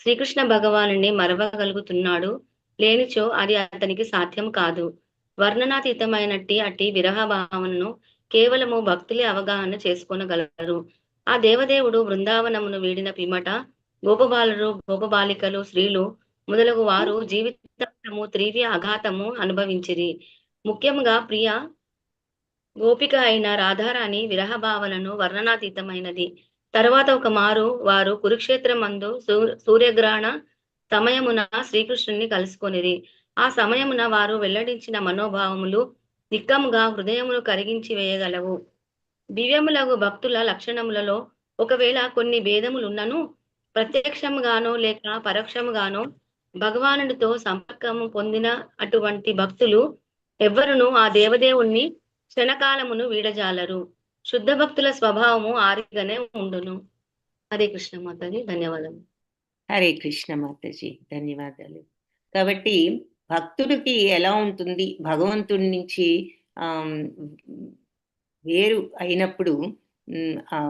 శ్రీకృష్ణ భగవానుని మరవగలుగుతున్నాడు, లేనిచో అది అతనికి సాధ్యం కాదు. వర్ణనాతీతమైనట్టి అట్టి విరహ భావనను కేవలము భక్తులే అవగాహన చేసుకోనగలరు. ఆ దేవదేవుడు బృందావనమును వీడిన పిమ్మట గోపబాలురు, గోపబాలికలు, స్త్రీలు మొదలగు వారు జీవితము త్రివ్య అఘాతము అనుభవించిరి. ముఖ్యంగా ప్రియ గోపిక అయిన రాధారాణి విరహ భావనను వర్ణనాతీతమైనది. తర్వాత ఒక మారు వారు కురుక్షేత్రమందు సూర్యగ్రహణ సమయమున శ్రీకృష్ణుని కలుసుకొనిరి. ఆ సమయమున వారు వెల్లడించిన మనోభావములు నిక్కముగా హృదయమును కరిగించి వేయగలవు. దివ్యములగు భక్తుల లక్షణములలో ఒకవేళ కొన్ని భేదములున్నను ప్రత్యక్షముగానో లేక పరోక్షముగానో భగవానుడితో సంపర్కము పొందిన అటువంటి భక్తులు ఎవ్వరును ఆ దేవదేవుణ్ణి క్షణకాలమును వీడజాలరు. శుద్ధ భక్తుల స్వభావము ఆరిగానే ఉండును. హరే కృష్ణ మాతాజీ, ధన్యవాదాలు. హరే కృష్ణ మాతాజీ, ధన్యవాదాలు. కాబట్టి భక్తుడికి ఎలా ఉంటుంది, భగవంతుడి నుంచి వేరు అయినప్పుడు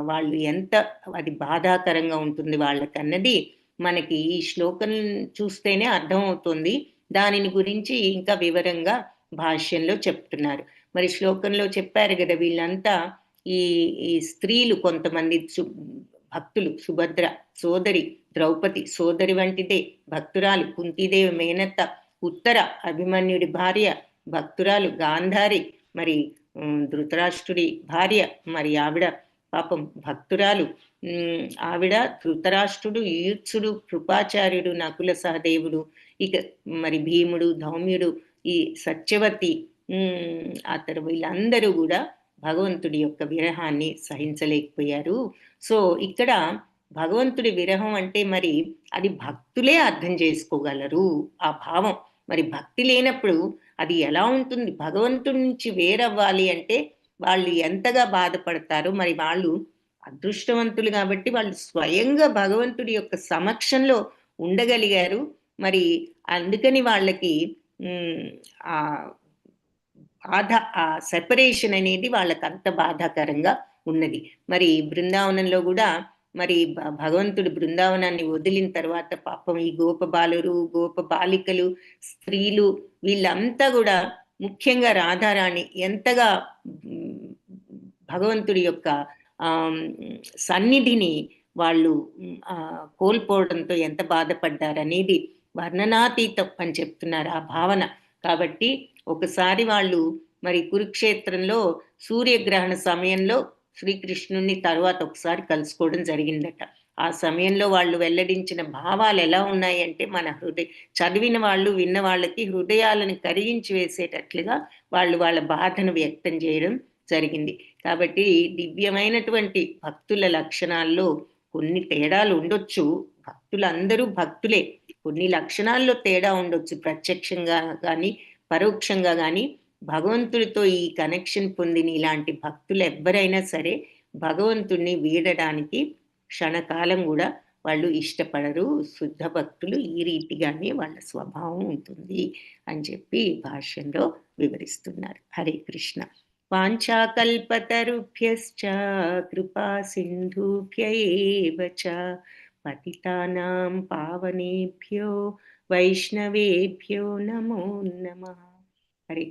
వాళ్ళు ఎంత అది బాధాకరంగా ఉంటుంది వాళ్ళకన్నది మనకి ఈ శ్లోకం చూస్తేనే అర్థమవుతుంది. దానిని గురించి ఇంకా వివరంగా భాష్యంలో చెప్తున్నారు. మరి శ్లోకంలో చెప్పారు కదా, వీళ్ళంతా ఈ స్త్రీలు కొంతమంది భక్తులు, సుభద్ర సోదరి, ద్రౌపది సోదరి వంటిదే భక్తురాలు, కుంతీదేవి మేనత్త, ఉత్తర అభిమన్యుడి భార్య భక్తురాలు గాంధారి, మరి ధృతరాష్ట్రుడి భార్య, మరి ఆవిడ పాపం భక్తురాలు. ఆవిడ ధృతరాష్ట్రుడు, ఈర్చుడు, కృపాచార్యుడు, నకుల సహదేవుడు, ఇక మరి భీముడు, ధౌమ్యుడు, ఈ సత్యవతి, అతడు వీళ్ళందరూ కూడా భగవంతుడి యొక్క విరహాన్ని సహించలేకపోయారు. సో ఇక్కడ భగవంతుడి విరహం అంటే మరి అది భక్తులే అర్థం చేసుకోగలరు ఆ భావం. మరి భక్తి లేనప్పుడు అది ఎలా ఉంటుంది? భగవంతుడి నుంచి వేరవ్వాలి అంటే వాళ్ళు ఎంతగా బాధపడతారు. మరి వాళ్ళు అదృష్టవంతులు కాబట్టి వాళ్ళు స్వయంగా భగవంతుడి యొక్క సమక్షంలో ఉండగలిగారు. మరి అందుకని వాళ్ళకి ఆ బాధ, ఆ సెపరేషన్ అనేది వాళ్ళకి అంత బాధాకరంగా ఉన్నది. మరి బృందావనంలో కూడా మరి భగవంతుడు బృందావనాన్ని వదిలిన తర్వాత పాపం ఈ గోపబాలురు, గోప బాలికలు, స్త్రీలు వీళ్ళంతా కూడా ముఖ్యంగా రాధారాణి ఎంతగా భగవంతుడి యొక్క సన్నిధిని వాళ్ళు కోల్పోవడంతో ఎంత బాధపడ్డారనేది వర్ణనాతీతం అని చెప్తున్నారు ఆ భావన. కాబట్టి ఒకసారి వాళ్ళు మరి కురుక్షేత్రంలో సూర్యగ్రహణ సమయంలో శ్రీకృష్ణుని తర్వాత ఒకసారి కలుసుకోవడం జరిగిందట. ఆ సమయంలో వాళ్ళు వెల్లడించిన భావాలు ఎలా ఉన్నాయంటే మన చదివిన వాళ్ళు, విన్న వాళ్ళకి హృదయాలను కరిగించి వేసేటట్లుగా వాళ్ళు వాళ్ళ బాధను వ్యక్తం చేయడం జరిగింది. కాబట్టి దివ్యమైనటువంటి భక్తుల లక్షణాల్లో కొన్ని తేడాలు ఉండొచ్చు. భక్తులందరూ భక్తులే, కొన్ని లక్షణాల్లో తేడా ఉండొచ్చు, ప్రత్యక్షంగా కానీ పరోక్షంగా కానీ. భగవంతుడితో ఈ కనెక్షన్ పొందిన ఇలాంటి భక్తులు ఎవ్వరైనా సరే భగవంతుడిని వీడడానికి క్షణకాలం కూడా వాళ్ళు ఇష్టపడరు. శుద్ధ భక్తులు ఈ రీతిగానే వాళ్ళ స్వభావం ఉంటుంది అని చెప్పి భాష్యంలో వివరిస్తున్నారు. హరే కృష్ణ. వాంఛాకల్పతరుభ్యశ్చ కృపా సింధుభ్య ఏవ చ పతితానాం పావనేభ్యో వైష్ణవేభ్యో నమో నమః. హరే